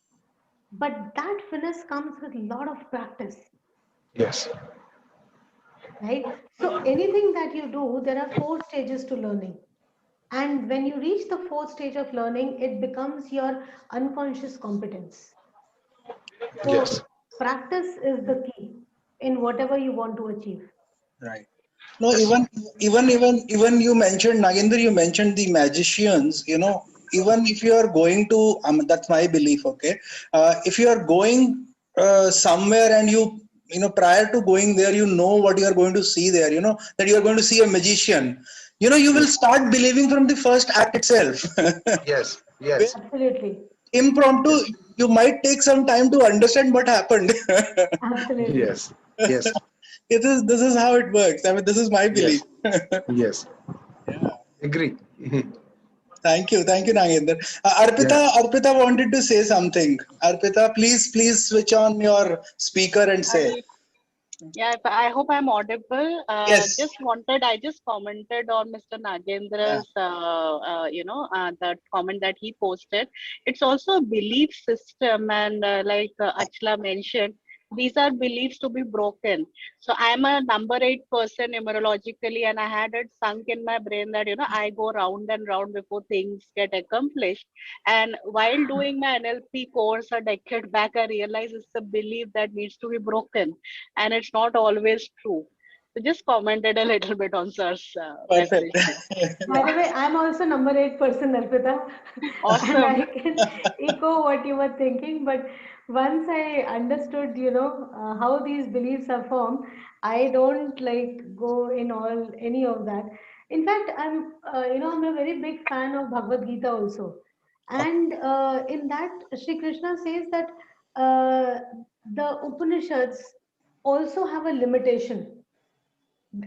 but that finesse comes with a lot of practice, yes, right? So anything that you do, there are four stages to learning. And when you reach the fourth stage of learning, it becomes your unconscious competence. yes, So practice is the key in whatever you want to achieve. Right. No, yes, even you mentioned, Nagendra, you mentioned the magicians, even if you are going to, that's my belief, okay. If you are going somewhere and prior to going there, what you are going to see there, that you are going to see a magician, you will yes, start believing from the first act itself. yes, Where yes, Absolutely. impromptu, yes, you might take some time to understand what happened. Absolutely. yes, yes, This is how it works. I mean, this is my belief. yes, yes. Yeah. Agree. Thank you, Nagendra. Yeah. Arpita wanted to say something. Arpita, please switch on your speaker and say. I Yeah, I hope I'm audible. Yes. I just commented on Mr. Yeah. Nagendra's, that comment that he posted. It's also a belief system, and like Achla mentioned, these are beliefs to be broken. So I'm a number 8 person numerologically, and I had it sunk in my brain that I go round and round before things get accomplished. And while doing my NLP course a decade back, I realized it's a belief that needs to be broken, and it's not always true. So just commented a little bit on sir's Perfect. definition. By the way, I'm also number 8 person, Arpita, and Awesome. I can echo what you were thinking. But once I understood, how these beliefs are formed, I don't like go in all any of that. In fact, I'm a very big fan of Bhagavad Gita also, and in that, Sri Krishna says that uh, the Upanishads also have a limitation,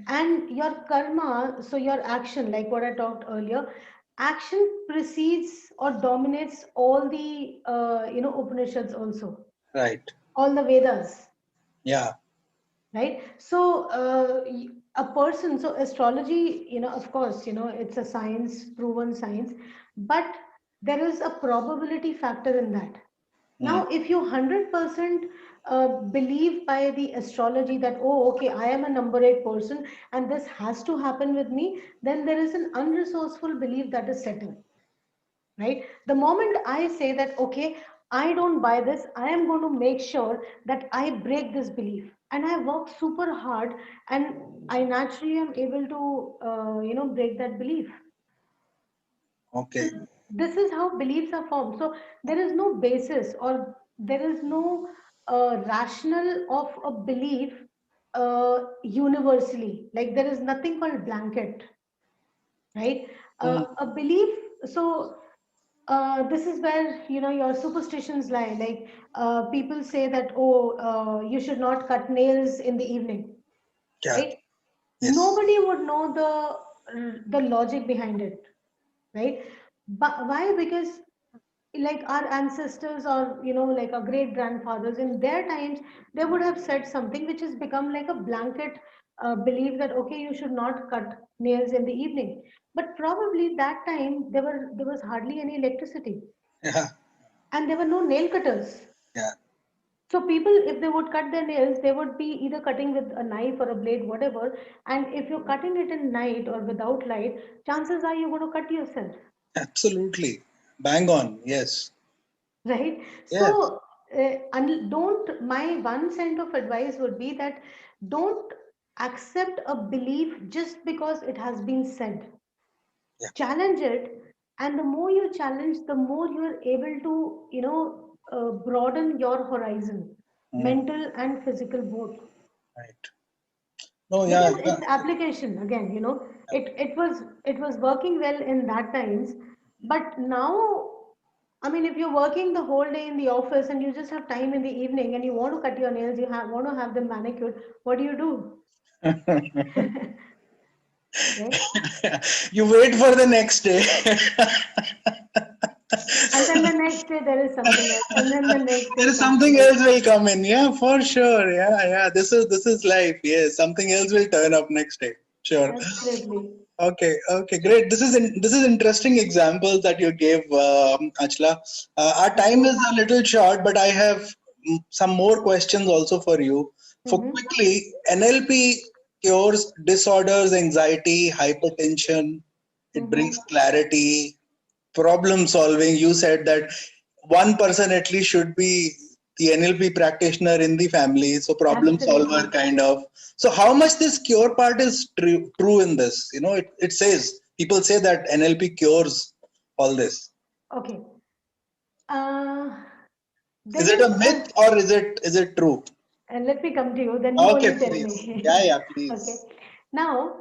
and your karma, so your action, like what I talked earlier, action precedes or dominates all the Upanishads also, Right. all the Vedas, Yeah. right? So a person, so astrology, of course, it's a science, proven science, but there is a probability factor in that. Mm. Now, if you 100% believe by the astrology that, oh, okay, I am a number 8 person and this has to happen with me, then there is an unresourceful belief that is settled, right? The moment I say that, okay, I don't buy this, I am going to make sure that I break this belief. And I work super hard and I naturally am able to, break that belief. So Okay. this is how beliefs are formed. So there is no basis or there is no rationale of a belief universally. Like there is nothing called blanket, right? Mm. A belief. So this is where your superstitions lie. Like people say that, oh, you should not cut nails in the evening, Yeah. right? Yes. Nobody would know the logic behind it, right? But why? Because like our ancestors or like our great grandfathers in their times, they would have said something which has become like a blanket belief that okay, you should not cut nails in the evening. But probably that time there was hardly any electricity Yeah. and there were no nail cutters. Yeah. So people, if they would cut their nails, they would be either cutting with a knife or a blade, whatever. And if you're cutting it in night or without light, chances are you're going to cut yourself. Absolutely. Bang on. Yes. Right? Yes. So, don't, my 1 cent of advice would be that don't accept a belief just because it has been said. Yeah. Challenge it, and the more you challenge, the more you are able to, broaden your horizon, Mm. mental and physical both. Right. No, yeah, Because yeah. it's application again, it was working well in that times, but now, I mean, if you're working the whole day in the office and you just have time in the evening and you want to cut your nails, want to have them manicured, what do you do? Right? You wait for the next day. And then the next day there is something else, and then the next There day is something something else. else will come in. Yeah, for sure. Yeah, yeah. This is life. Yes, something else will turn up next day. Sure. Absolutely. Okay, okay, great. This is interesting examples that you gave, Achla. Our time is a little short, but I have some more questions also for you. For Mm-hmm. quickly, NLP cures disorders, anxiety, hypertension. It Mm-hmm. brings clarity, problem solving. You said that one person at least should be the NLP practitioner in the family, so problem solver Absolutely. kind of. So how much this cure part is true in this? It says people say that NLP cures all this. Okay. Uh, Is there it a is a myth or is it true? And let me come to you, then you Okay, only tell please. Yeah, me. yeah, Okay. please. Now,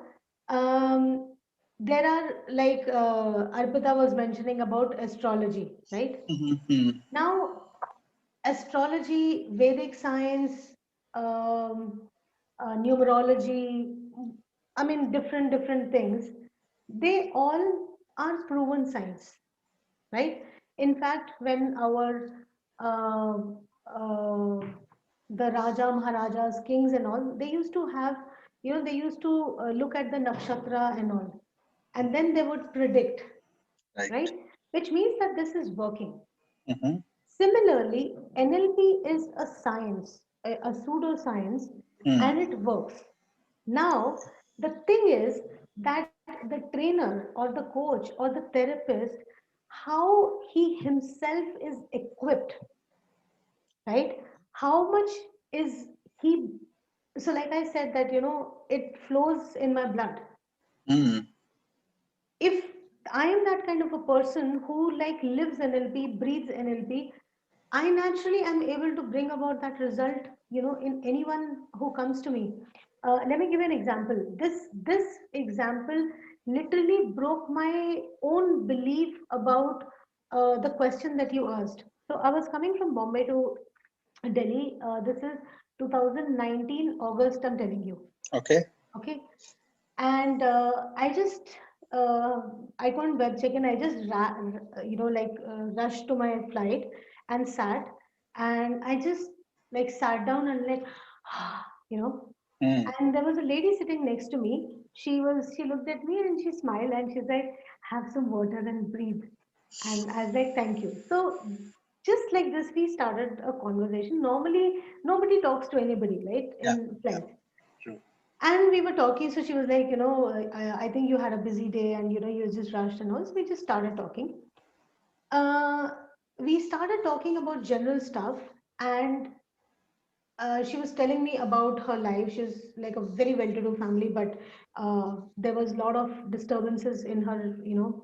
there are like Arpita was mentioning about astrology, right? Mm-hmm. Now, astrology, Vedic science, um, numerology, I mean, different things, they all are proven science, right? In fact, when our uh, uh, the Raja, Maharajas, kings, and all, they used to have, they used to look at the nakshatra and all, and then they would predict, Right. right? Which means that this is working. Mm-hmm. Similarly, NLP is a science, a pseudoscience, Mm. and it works. Now, the thing is that the trainer or the coach or the therapist, how he himself is equipped, right? How much is he So like I said that, it flows in my blood. Mm. If I am that kind of a person who like lives NLP, breathes NLP, I naturally am able to bring about that result, in anyone who comes to me. Let me give you an example. This example literally broke my own belief about the question that you asked. So I was coming from Bombay to Delhi. This is 2019 August. I'm telling you. Okay. Okay, and uh, I couldn't web check in. I just rushed to my flight and sat, and I just like sat down and like you know Mm. and there was a lady sitting next to me. She looked at me and she smiled and she's like, have some water and breathe. And I was like, thank you. So just like this we started a conversation. Normally nobody talks to anybody, right, Yeah. in Yeah. flight. True. And we were talking, so she was like, I think you had a busy day and you just rushed and all. So we just started talking. Uh, we started talking about general stuff, and she was telling me about her life. She's like a very well-to-do family, but there was a lot of disturbances in her,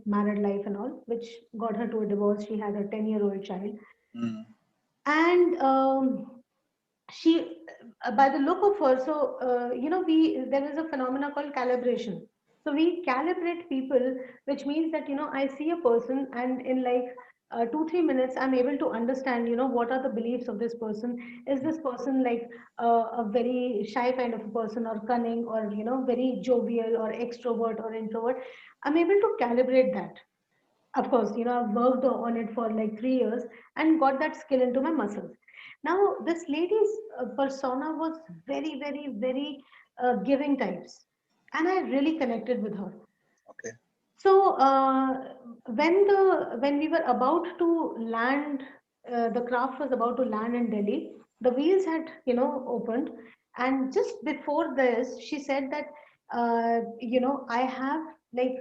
married life and all, which got her to a divorce. She had a 10-year-old child, Mm. and she by the look of her, so we there is a phenomena called calibration. So we calibrate people, which means that I see a person, and in like 2-3 minutes I'm able to understand what are the beliefs of this person. Is this person like a very shy kind of a person, or cunning, or very jovial, or extrovert, or introvert? I'm able to calibrate that. Of course, I've worked on it for like 3 years and got that skill into my muscles. Now, this lady's persona was very, very, very giving types, and I really connected with her. Okay. So when we were about to land, the craft was about to land in Delhi. The wheels had opened, and just before this, she said that I have like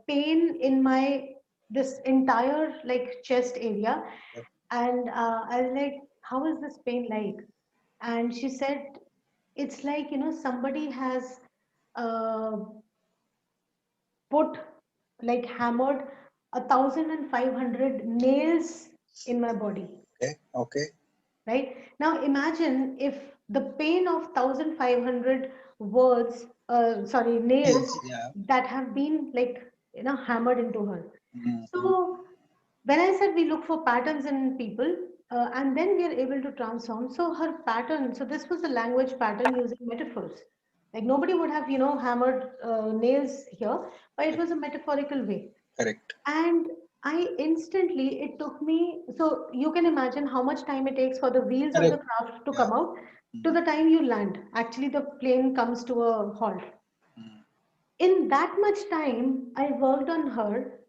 pain in my this entire like chest area, Yep. and I was like, how is this pain like? And she said, it's like somebody has uh, put like hammered 1,500 nails in my body. Okay. Okay. Right now, imagine if the pain of 1,500 words, sorry, nails Yes. Yeah. that have been like hammered into her. Mm-hmm. So when I said we look for patterns in people, and then we are able to transform. So her pattern, so this was a language pattern using metaphors. Like nobody would have, hammered nails here, but it was a metaphorical way. Correct. And I instantly, it took me, so you can imagine how much time it takes for the wheels of the Correct. craft to Yeah. come out to Mm. the time you land. Actually, the plane comes to a halt. Mm. In that much time, I worked on her,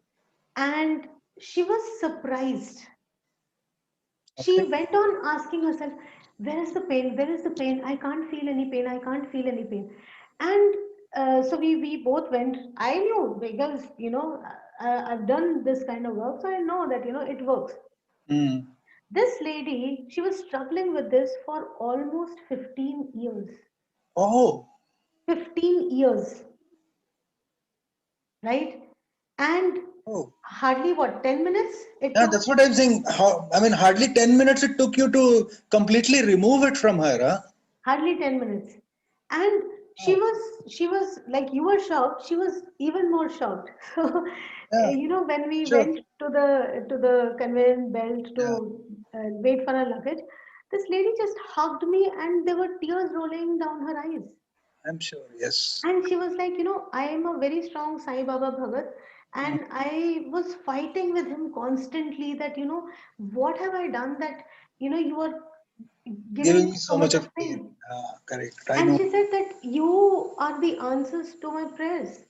and she was surprised. She Okay. went on asking herself, where is the pain? Where is the pain? I can't feel any pain. I can't feel any pain. And so we both went. I knew because, I've done this kind of work. So I know that, it works. Mm. This lady, she was struggling with this for almost 15 years. Oh. 15 years, right? And Oh. hardly what, 10 minutes it Yeah, took? that's what I'm saying. How, I mean, hardly 10 minutes it took you to completely remove it from her, huh? Hardly 10 minutes. And she Oh. was she was like, you were shocked, she was even more shocked. So Yeah, when we sure. went to the conveyor belt to Yeah, wait for our luggage, this lady just hugged me and there were tears rolling down her eyes. I'm sure. Yes. And she was like, I am a very strong Sai Baba Bhagat, Mm. and I was fighting with him constantly that, what have I done that, you are giving Giving me me so so much much of of pain. pain. Correct. I And know. she said that you are the answers to my prayers.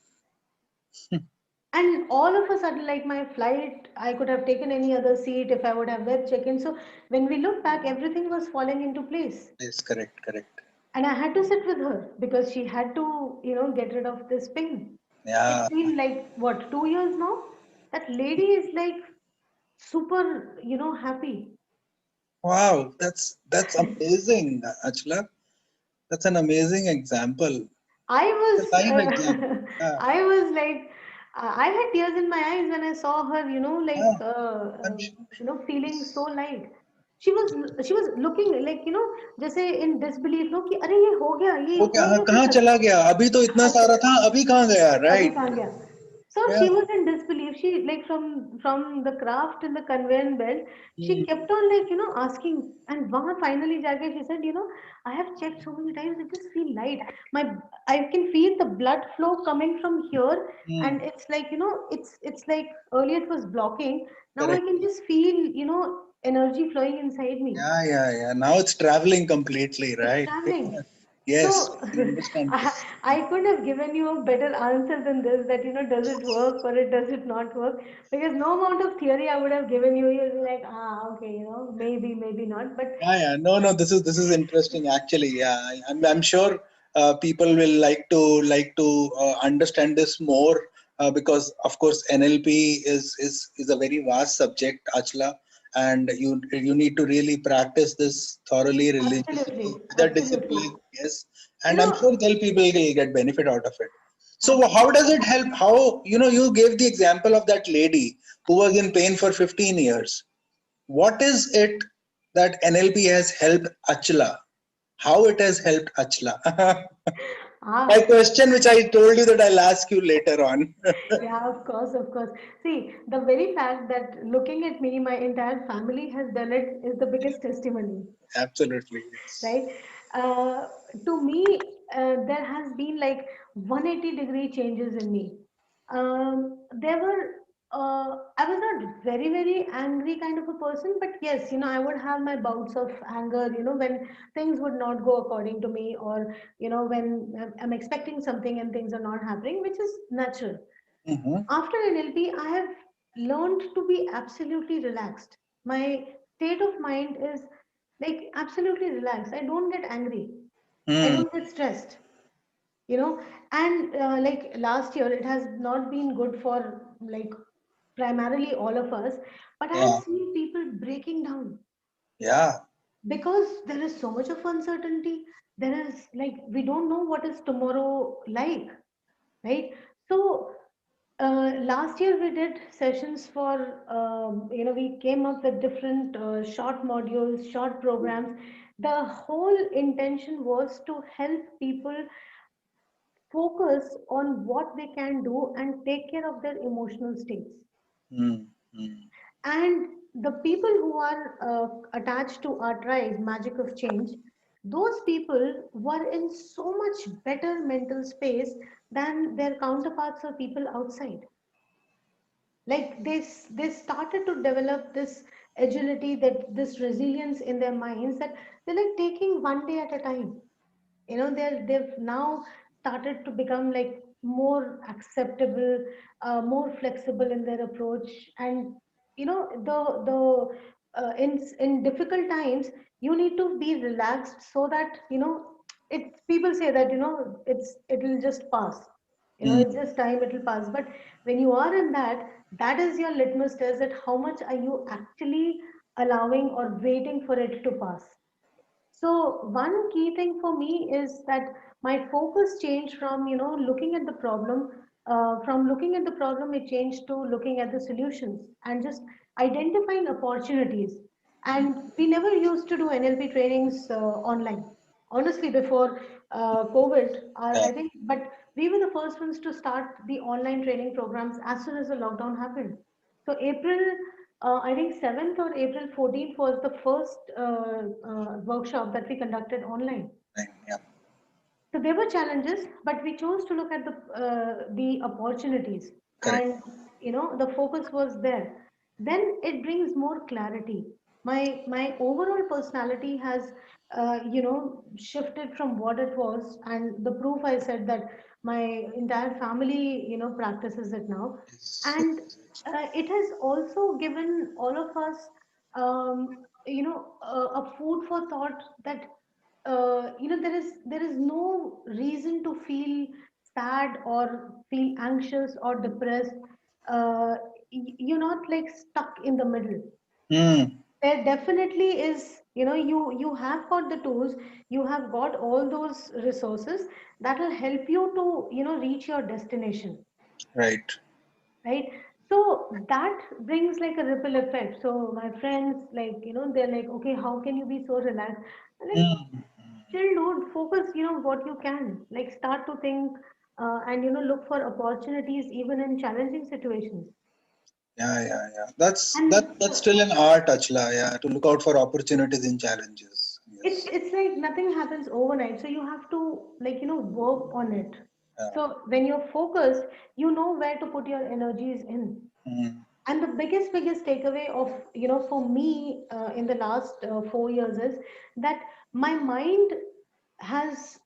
And all of a sudden, like my flight, I could have taken any other seat if I would have web check-in. So when we look back, everything was falling into place. Yes, correct. Correct. And I had to sit with her because she had to, get rid of this pain. It's Yeah. been like, what, 2 years now? That lady is like super, happy. Wow. That's amazing, Achla. That's an amazing example. I It's a live was, example. Yeah. I was like, I had tears in my eyes when I saw her, Yeah, I'm sure. feeling so light. She was looking like, जैसे in disbelief, no, कि अरे ये हो गया, ये वो क्या, हो गया कहाँ कैसे? चला गया, अभी तो इतना सारा था, अभी कहाँ गया, अभी राइट? कहाँ गया? So Yeah. she was in disbelief. She like from the craft in the conveyor belt, she Hmm. kept on like asking, and वहाँ finally जाके she said, I have checked so many times. I just feel light. I can feel the blood flow coming from here, Hmm. and it's like it's like earlier it was blocking. Now I Correct. can just feel energy flowing inside me. Yeah, yeah, yeah. Now it's traveling completely, It's right? traveling. Yes, So I understand I, this. I could have given you a better answer than this, that does it work or it does it not work? Because no amount of theory I would have given you, you'll be like, okay, maybe, maybe not. But Yeah, yeah. No, no. This is interesting. Actually, yeah. I'm sure people will like to understand this more because, of course, NLP is a very vast subject, Achla, and you need to really practice this thoroughly, religiously, absolutely, with a absolutely. discipline. Yes, You and I'm know, sure they'll people will get benefit out of it. So, how does absolutely. it help? How you gave the example of that lady who was in pain for 15 years. What is it that NLP has helped Achla? How it has helped Achla? My Ah, question, which I told you that I'll ask you later on. yeah, of course, of course. See, the very fact that looking at me, my entire family has done it is the biggest testimony. Absolutely, yes. Right? Uh, to me, there has been like 180-degree changes in me. There were, I was not very, very angry kind of a person, but yes, I would have my bouts of anger, when things would not go according to me, or, when I'm expecting something and things are not happening, which is natural. Mm-hmm. After NLP, I have learned to be absolutely relaxed. My state of mind is like absolutely relaxed. I don't get angry. I Mm. don't get stressed. And like last year, it has not been good for like primarily all of us, but I have Yeah, seen people breaking down yeah. because there is so much of uncertainty. There is like we don't know what is tomorrow like, right? So last year we did sessions for we came up with different short modules, short programs. The whole intention was to help people focus on what they can do and take care of their emotional states. Mm. Mm. And the people who are attached to our tribe, Magic of Change, those people were in so much better mental space than their counterparts or people outside. Like they started to develop this agility, that this resilience in their minds, that they're like taking one day at a time. They've now started to become like more acceptable, more flexible in their approach. And in difficult times you need to be relaxed, so that it people say that it'll just pass. It's Mm. just time, it'll pass. But when you are in that, that is your litmus test, that how much are you actually allowing or waiting for it to pass. So one key thing for me is that my focus changed from looking at the problem. From looking at the problem, it changed to looking at the solutions and just identifying opportunities. And we never used to do NLP trainings online. Honestly, before COVID, Yeah. I think, but we were the first ones to start the online training programs as soon as the lockdown happened. So April, I think 7th or April 14th was the first workshop that we conducted online. Right. Yeah. So there were challenges, but we chose to look at the opportunities, Correct. and the focus was there. Then it brings more clarity. My overall personality has shifted from what it was, and the proof I said that my entire family practices it now, Yes. and it has also given all of us a food for thought, that there is no reason to feel sad or feel anxious or depressed. You're not like stuck in the middle. Mm. There definitely is You have got the tools, you have got all those resources that will help you to reach your destination, Right. right? So that brings like a ripple effect. So my friends, like, they're like, okay, how can you be so relaxed? I'm like, Mm. chill, dude, focus, what you can, like, start to think, and look for opportunities even in challenging situations. Yeah, yeah, yeah. That's And still an art, Achla. Yeah, to look out for opportunities in challenges. it's Yes. it's like nothing happens overnight, so you have to, like, work on it. Yeah. So when you're focused, you know where to put your energies in. Mm. And the biggest takeaway of, for me, in the last 4 years is that my mind has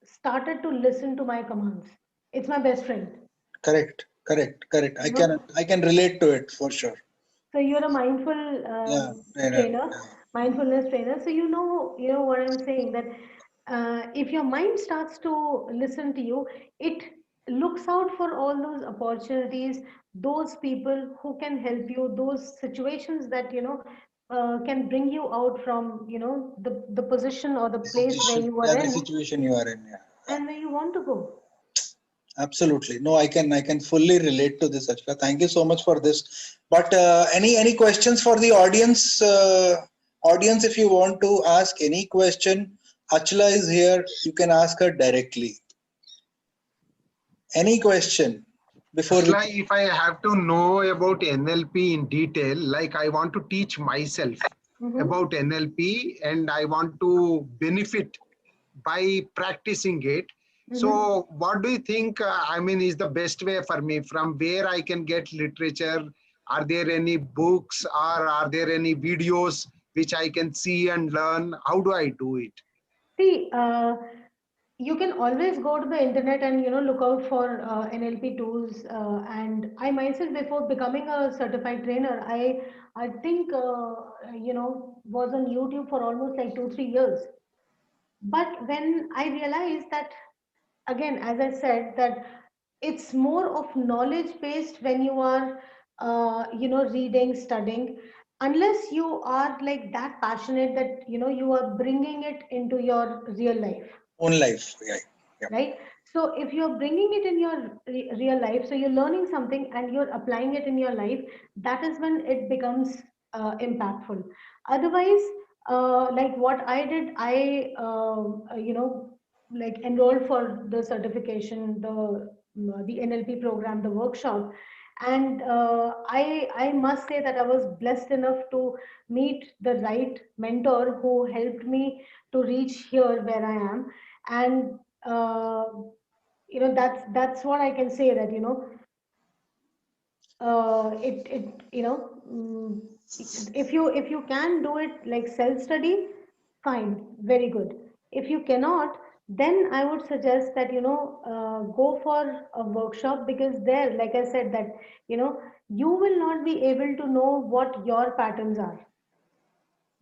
started to listen to my commands. It's my best friend, Correct. Correct. Correct. you know I can relate to it for sure. So you're a mindful Yeah. Trainer. trainer, Yeah. mindfulness trainer. So you know what I'm saying, that if your mind starts to listen to you, it looks out for all those opportunities, those people who can help you, those situations that can bring you out from the position or the The place where situation. you are Yeah, the in situation you are in. Yeah. and where you want to go. Absolutely. No, I can fully relate to this, Achla. Thank you so much for this. But any questions for the audience? Audience, if you want to ask any question, Achla is here. You can ask her directly. Any question before we? Asla, if I have to know about NLP in detail, like I want to teach myself Mm-hmm. about NLP and I want to benefit by practicing it. Mm-hmm. So, what do you think? I mean, is the best way for me? From where I can get literature? Are there any books or are there any videos which I can see and learn? How do I do it? See, you can always go to the internet and look out for NLP tools. And I myself, before becoming a certified trainer, I think was on YouTube for almost like 2 3 years. But when I realized that, again, as I said, that it's more of knowledge based when you are reading, studying, unless you are like that passionate that you are bringing it into your real life, Own life. Right. Yeah. right? So if you're bringing it in your real life, so you're learning something and you're applying it in your life, that is when it becomes impactful. Otherwise, like what I did, I like enrolled for the certification, the NLP program, the workshop. And I must say that I was blessed enough to meet the right mentor who helped me to reach here where I am. And uh, that's what I can say, that it if you can do it like self study, fine, very good. If you cannot, then I would suggest that go for a workshop, because there, like I said, that you will not be able to know what your patterns are,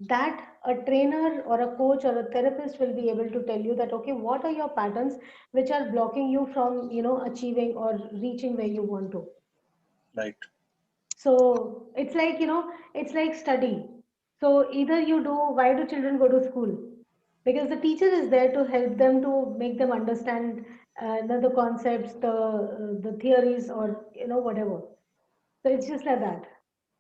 that a trainer or a coach or a therapist will be able to tell you that, okay, what are your patterns which are blocking you from achieving or reaching where you want to. Right. So it's like study. So either you do, why do children go to school? Because the teacher is there to help them, to make them understand the concepts, the theories, or whatever. So it's just like that.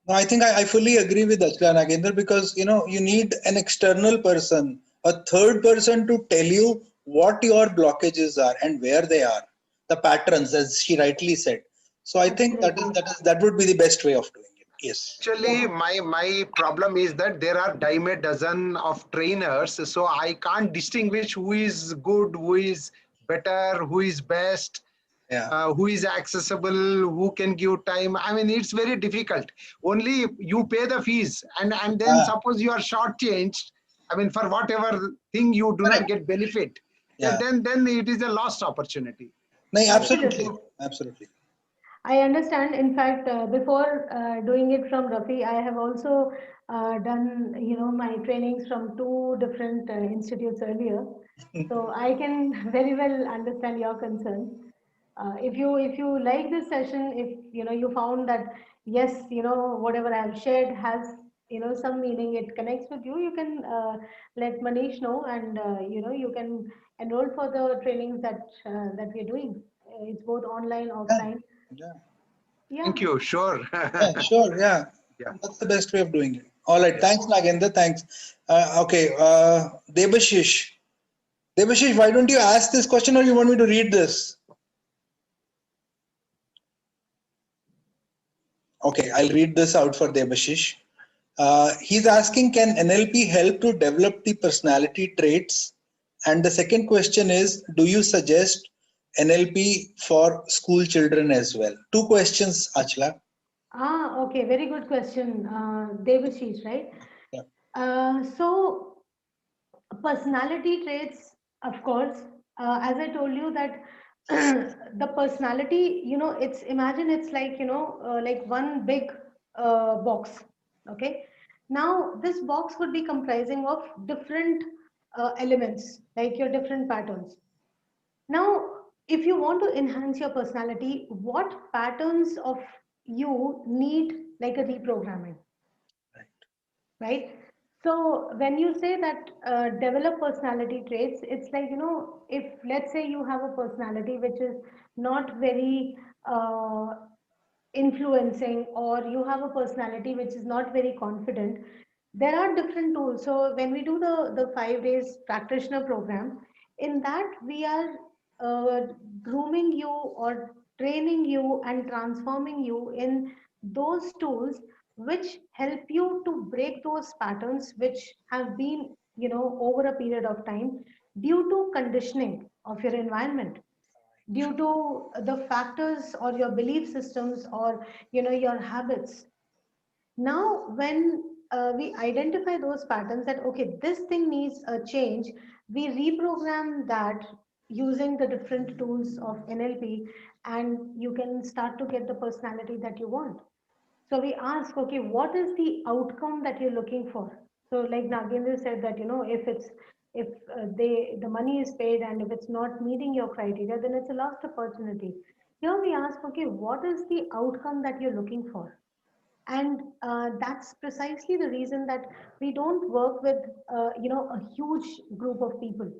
No, I think I fully agree with Achla and Nagendra, because you need an external person, a third person to tell you what your blockages are and where they are, the patterns, as she rightly said. So I think Absolutely. that would be the best way of doing it. Yes. Actually, Yeah. my problem is that there are dime a dozen of trainers, so I can't distinguish who is good, who is better, who is best, Yeah. who is accessible, who can give time. I mean, it's very difficult. Only you pay the fees, and then Ah, suppose you are shortchanged. I mean, for whatever thing you do not correct. get benefit, Yeah. then it is a lost opportunity. No, absolutely. Absolutely. Absolutely. I understand. In fact, before doing it from Rafi, I have also done, my trainings from two different institutes earlier. So I can very well understand your concern. If you like this session, if you found that yes, whatever I have shared has some meaning, it connects with you, you can let Manish know, and you can enroll for the trainings that we're doing. It's both online, Yeah, offline. yeah, Yeah. Thank you. Sure. yeah, sure, yeah. Yeah. That's the best way of doing it. All right, Yeah. thanks, Nagendra. Thanks. Okay, Debashish. Debashish, why don't you ask this question, or you want me to read this? Okay, I'll read this out for Debashish. He's asking, can NLP help to develop the personality traits? And the second question is, do you suggest NLP for school children as well? Two questions, Achla. Okay, very good question, Devashish, right? Yeah. So personality traits, of course, as I told you that the personality, it's, imagine it's like, like one big box. Okay. Now this box would be comprising of different elements, like your different patterns. Now, if you want to enhance your personality, what patterns of you need like a reprogramming, right? So when you say that develop personality traits, it's like, if let's say you have a personality which is not very uh, influencing, or you have a personality which is not very confident, there are different tools. So when we do the 5 days practitioner program, in that we are uh, grooming you or training you and transforming you in those tools which help you to break those patterns which have been, over a period of time, due to conditioning of your environment, due to the factors or your belief systems, or your habits. Now when we identify those patterns, that okay, this thing needs a change, we reprogram that using the different tools of NLP, and you can start to get the personality that you want. So we ask, okay, what is the outcome that you're looking for? So like Nagendra said that, if the money is paid, and if it's not meeting your criteria, then it's a lost opportunity. Here we ask, okay, what is the outcome that you're looking for? And that's precisely the reason that we don't work with a huge group of people,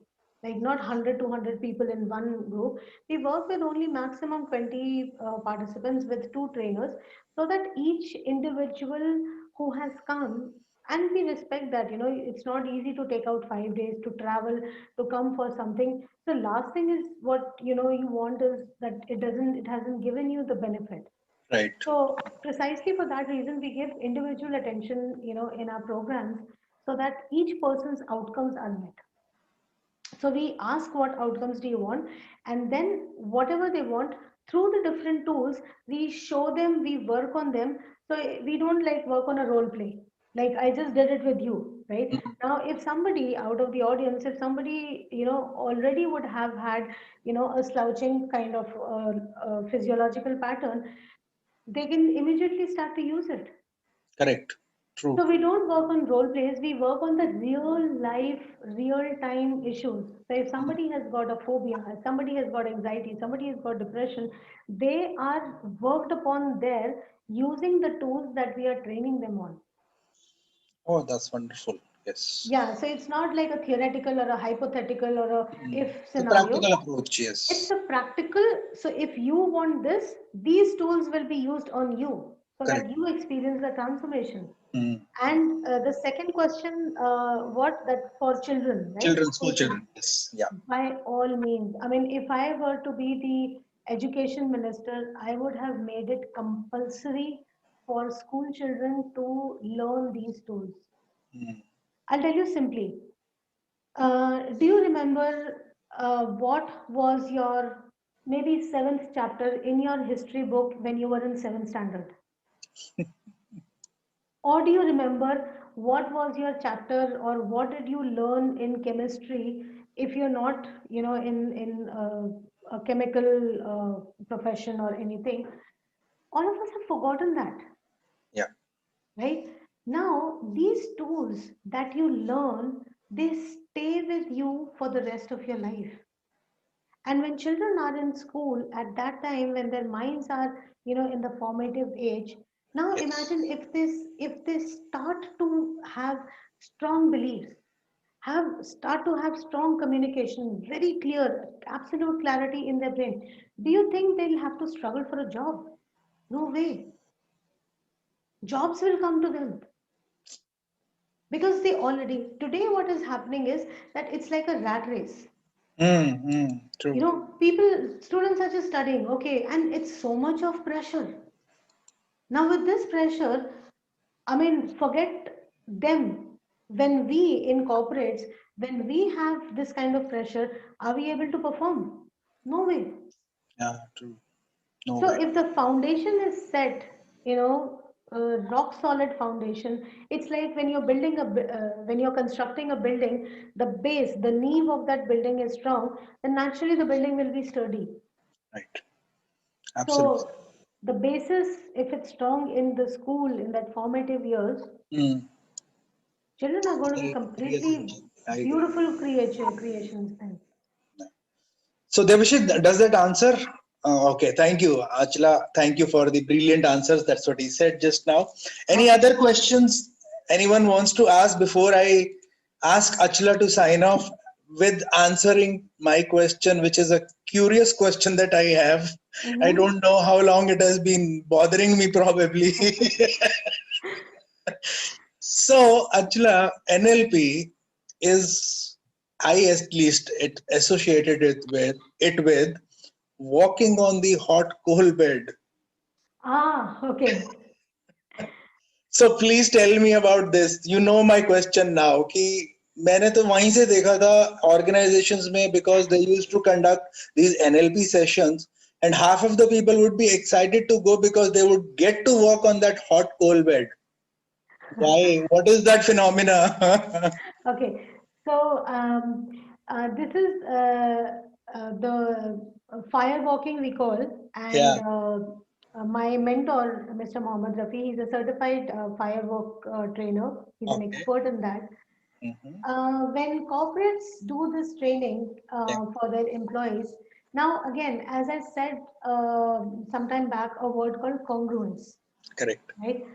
like not 100 200 people in one group. We work with only maximum 20 participants with two trainers, so that each individual who has come, and we respect that, it's not easy to take out 5 days to travel to come for something. So last thing is what you want is that it hasn't given you the benefit. Right. So precisely for that reason, we give individual attention, in our programs, so that each person's outcomes are met. So we ask what outcomes do you want, and then whatever they want, through the different tools, we show them, we work on them. So we don't like work on a role play. Like I just did it with you, right? Now, if somebody out of the audience, if somebody, already would have had, a slouching kind of physiological pattern, they can immediately start to use it. Correct. True. So we don't work on role plays, we work on the real life, real time issues. So if somebody has got a phobia, if somebody has got anxiety, somebody has got depression, they are worked upon there using the tools that we are training them on. Oh, that's wonderful. Yes. Yeah, so it's not like a theoretical or a hypothetical or a if The scenario. practical approach, It's yes. a practical. So if you want this, these tools will be used on you so that Correct. you experience the transformation. Mm. And the second question, what that for children, right? Children, school School children. children. Yes. Yeah. By all means. I mean, if I were to be the education minister, I would have made it compulsory for school children to learn these tools. Mm. I'll tell you simply. Do you remember what was your maybe seventh chapter in your history book when you were in seventh standard? Or do you remember what was your chapter, or what did you learn in chemistry if you're not, in a chemical profession or anything? All of us have forgotten that, Yeah. right? Now, these tools that you learn, they stay with you for the rest of your life. And when children are in school, at that time when their minds are, in the formative age, Now Yes. imagine if they start to have strong beliefs, start to have strong communication, very clear, absolute clarity in their brain. Do you think they'll have to struggle for a job? No way. Jobs will come to them because they already today what is happening is that it's like a rat race. You True. know, people, students are just studying, okay, and it's so much of pressure. Now with this pressure, I mean, forget them. When we in corporates, when we have this kind of pressure, are we able to perform? No way. Yeah, true. No So way. if the foundation is set, you know, rock solid foundation, it's like when you're building when you're constructing a building, the base, the nave of that building is strong, then naturally the building will be sturdy. Right. Absolutely. So the basis, if it's strong in the school in that formative years, Mm. children are going to be I agree. completely I agree. beautiful creations then. So, Devashit, does that answer? Okay, thank you, Achla. Thank you for the brilliant answers. That's what he said just now. Any Okay. other questions anyone wants to ask before I ask Achla to sign off with answering my question, which is a curious question that I have. I Mm-hmm. don't know how long it has been bothering me, probably. So, Achla, NLP is, I at least it associated it with walking on the hot coal bed. Ah, okay. So please tell me about this. You know my question now कि मैंने तो वहीं से देखा था organizations में because they used to conduct these NLP sessions and half of the people would be excited to go because they would get to walk on that hot coal bed. Why? What is that phenomena? Okay. So this is the fire walking we call, and Yeah. my mentor, Mr. Mohammed Rafi, he's a certified firework trainer. He's an Okay. expert in that. Hmm. When corporates do this training Yeah. for their employees, now again, as I said sometime back, a word called congruence, Correct. right?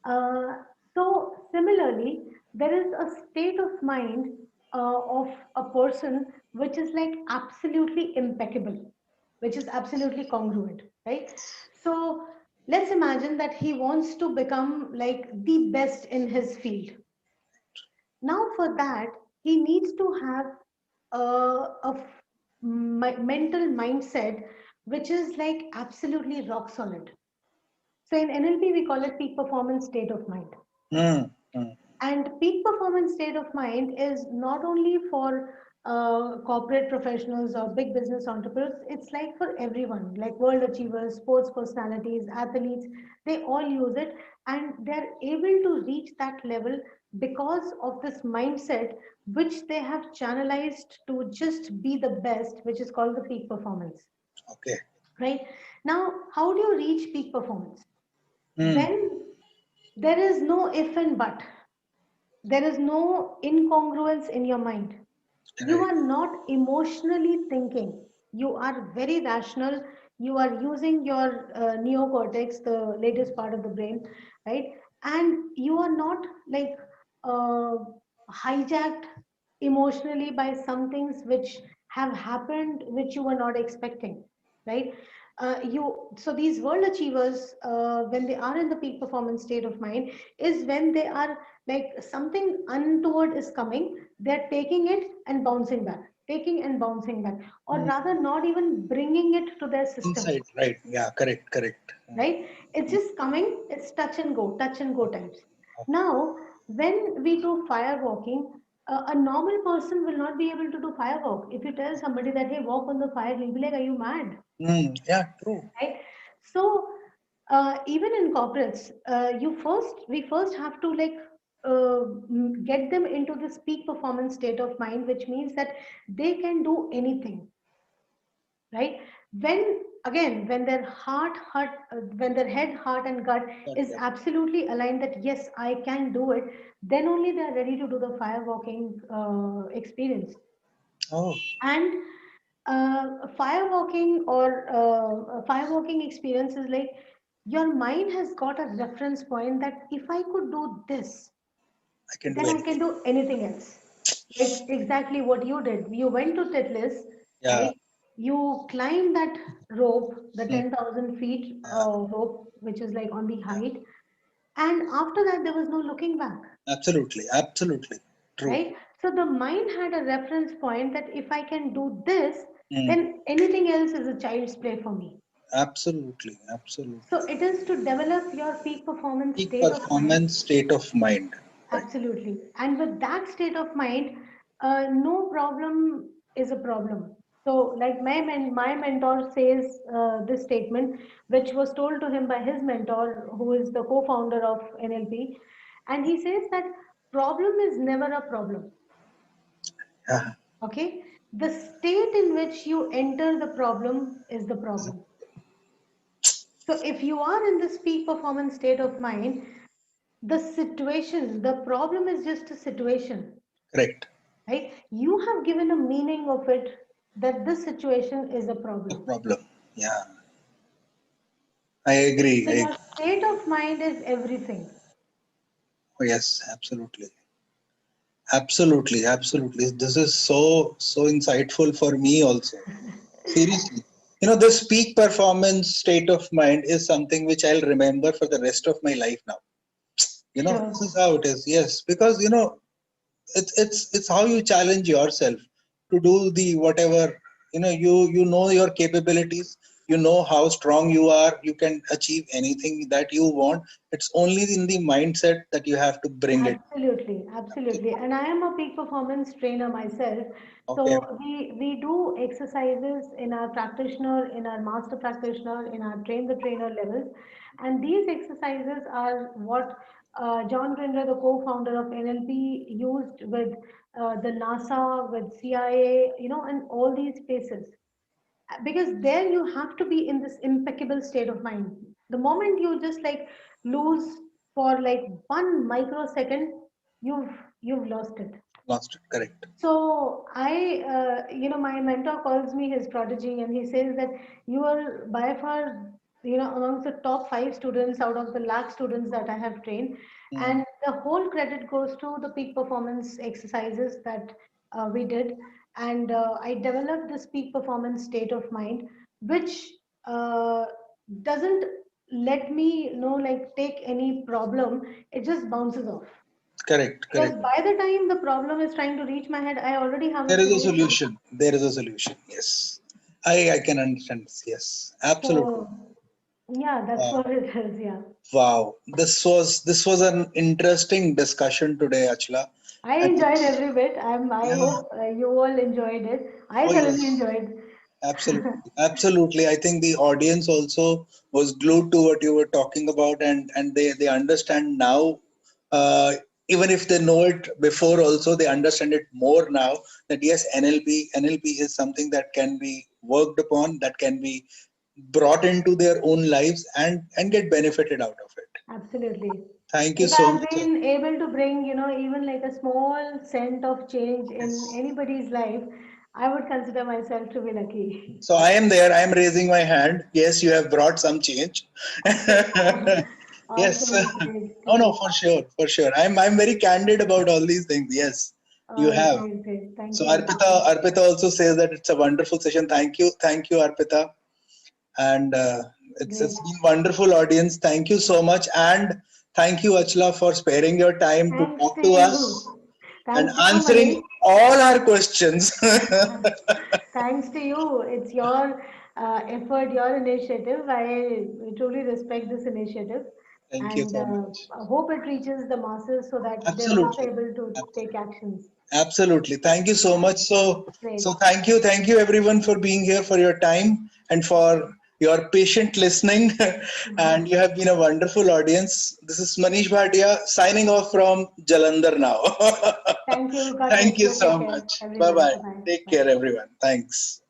Uh, so similarly, there is a state of mind of a person which is like absolutely impeccable, which is absolutely congruent, right? So let's imagine that he wants to become like the best in his field. Now, for that, he needs to have mental mindset which is like absolutely rock solid. So in NLP, we call it peak performance state of mind. Mm. And peak performance state of mind is not only for corporate professionals or big business entrepreneurs, it's like for everyone, like world achievers, sports personalities, athletes, they all use it and they're able to reach that level because of this mindset which they have channelized to just be the best, which is called the peak performance. Okay. Right now, how do you reach peak performance? Mm. When there is no if and but, there is no incongruence in your mind. You Right. are not emotionally thinking. You are very rational. You are using your neocortex, the latest part of the brain, right? And you are not like uh, hijacked emotionally by some things which have happened which you were not expecting, right? So these world achievers, when they are in the peak performance state of mind, is when they are like something untoward is coming, they're taking it and bouncing back, taking and bouncing back, or Mm. rather not even bringing it to their system, Inside. Right. Yeah. Correct. Correct. right? It's Mm. just coming, it's touch and go types. Now, when we do firewalking, a normal person will not be able to do firework. If you tell somebody that, hey, walk on the fire, he'll be like, are you mad? Mm. Yeah. True. Right? So, even in corporates, we first have to like get them into this peak performance state of mind, which means that they can do anything, right? When again, when their head, heart, and gut is Yeah. absolutely aligned that yes, I can do it, then only they are ready to do the firewalking experience. Oh. And firewalking experience is like your mind has got a reference point that if I could do this, I can do then I can anything. do anything else. Like exactly what you did. You went to Titlis, Yeah. right? You climbed that rope, the Mm. 10,000 feet Yeah. rope, which is like on the Yeah. height. And after that, there was no looking back, Absolutely. Absolutely. True. right? So the mind had a reference point that if I can do this, Mm. then anything else is a child's play for me. Absolutely. So Absolutely. it is to develop your peak performance Peak state of mind. performance state of mind. Right. Absolutely. And with that state of mind, no problem is a problem. So, like my mentor says this statement, which was told to him by his mentor, who is the co-founder of NLP, and he says that problem is never a problem. Yeah. Okay, the state in which you enter the problem is the problem. So, if you are in this peak performance state of mind, the situation, the problem is just a situation, Correct. right? You have given a meaning of it that this situation is a The problem. problem. Yeah. I agree. So your state of mind is everything. Oh, yes. Absolutely. Absolutely. Absolutely. This is so insightful for me also. Seriously. This peak performance state of mind is something which I'll remember for the rest of my life now. Sure. This is how it is. Yes, because it's how you challenge yourself to do the whatever. You know your capabilities. You know how strong you are. You can achieve anything that you want. It's only in the mindset that you have to bring it. Absolutely, absolutely. And I am a peak performance trainer myself. Okay. So we do exercises in our practitioner, in our master practitioner, in our train the trainer levels. And these exercises are what John Grinder, the co-founder of NLP, used with the NASA, with CIA, and all these places, because there you have to be in this impeccable state of mind. The moment you just like lose for like 1 microsecond, you've lost it. Lost it. Correct. So my mentor calls me his prodigy, and he says that you are by far, amongst the top 5 students out of the lakh students that I have trained, Mm. and the whole credit goes to the peak performance exercises that we did, and I developed this peak performance state of mind, which uh, doesn't let me, like take any problem. It just bounces off. Correct. Because Correct. by the time the problem is trying to reach my head, I already have a There is a solution. solution. There is a solution. Yes. I can understand this. Yes. Absolutely. So, yeah, that's Wow. what it is. Yeah. Wow. This was an interesting discussion today, Achla. I And enjoyed every bit. I yeah. hope you all enjoyed it. I Oh thoroughly yes. enjoyed. Absolutely. Absolutely. I think the audience also was glued to what you were talking about, and they understand now. Uh, Even if they know it before, also they understand it more now. That yes, NLP is something that can be worked upon, that can be brought into their own lives, and get benefited out of it. Absolutely. Thank you If so I've much. been able to bring, even like a small scent of change in Yes. anybody's life, I would consider myself to be lucky. So I am there. I am raising my hand. Yes, you have brought some change. Yes. Awesome. Great. Oh no, Great. for sure, for sure. I'm very candid about all these things. Yes, you have. Great. Great. Thank So you. Arpita also says that it's a wonderful session. Thank you, Arpita. And it's Great. been wonderful, audience. Thank you so much, and thank you, Achla, for sparing your time to Thanks talk to to us you. and Thanks to you, answering Manish. all our questions. Thanks to you. It's your effort, your initiative. I truly respect this initiative, Thank you and so much. I hope it reaches the masses so that they are Absolutely. able to take Absolutely. actions. Absolutely. Thank you so Yeah, much. So great. thank you everyone for being here, for your time and for your patient listening. And you have been a wonderful audience. This is Manish Bhatia signing off from Jalandhar now. Thank you. God Thank bless you you. Take so care, much. Bye everyone. bye. Bye-bye. Take Bye. care, everyone. Thanks.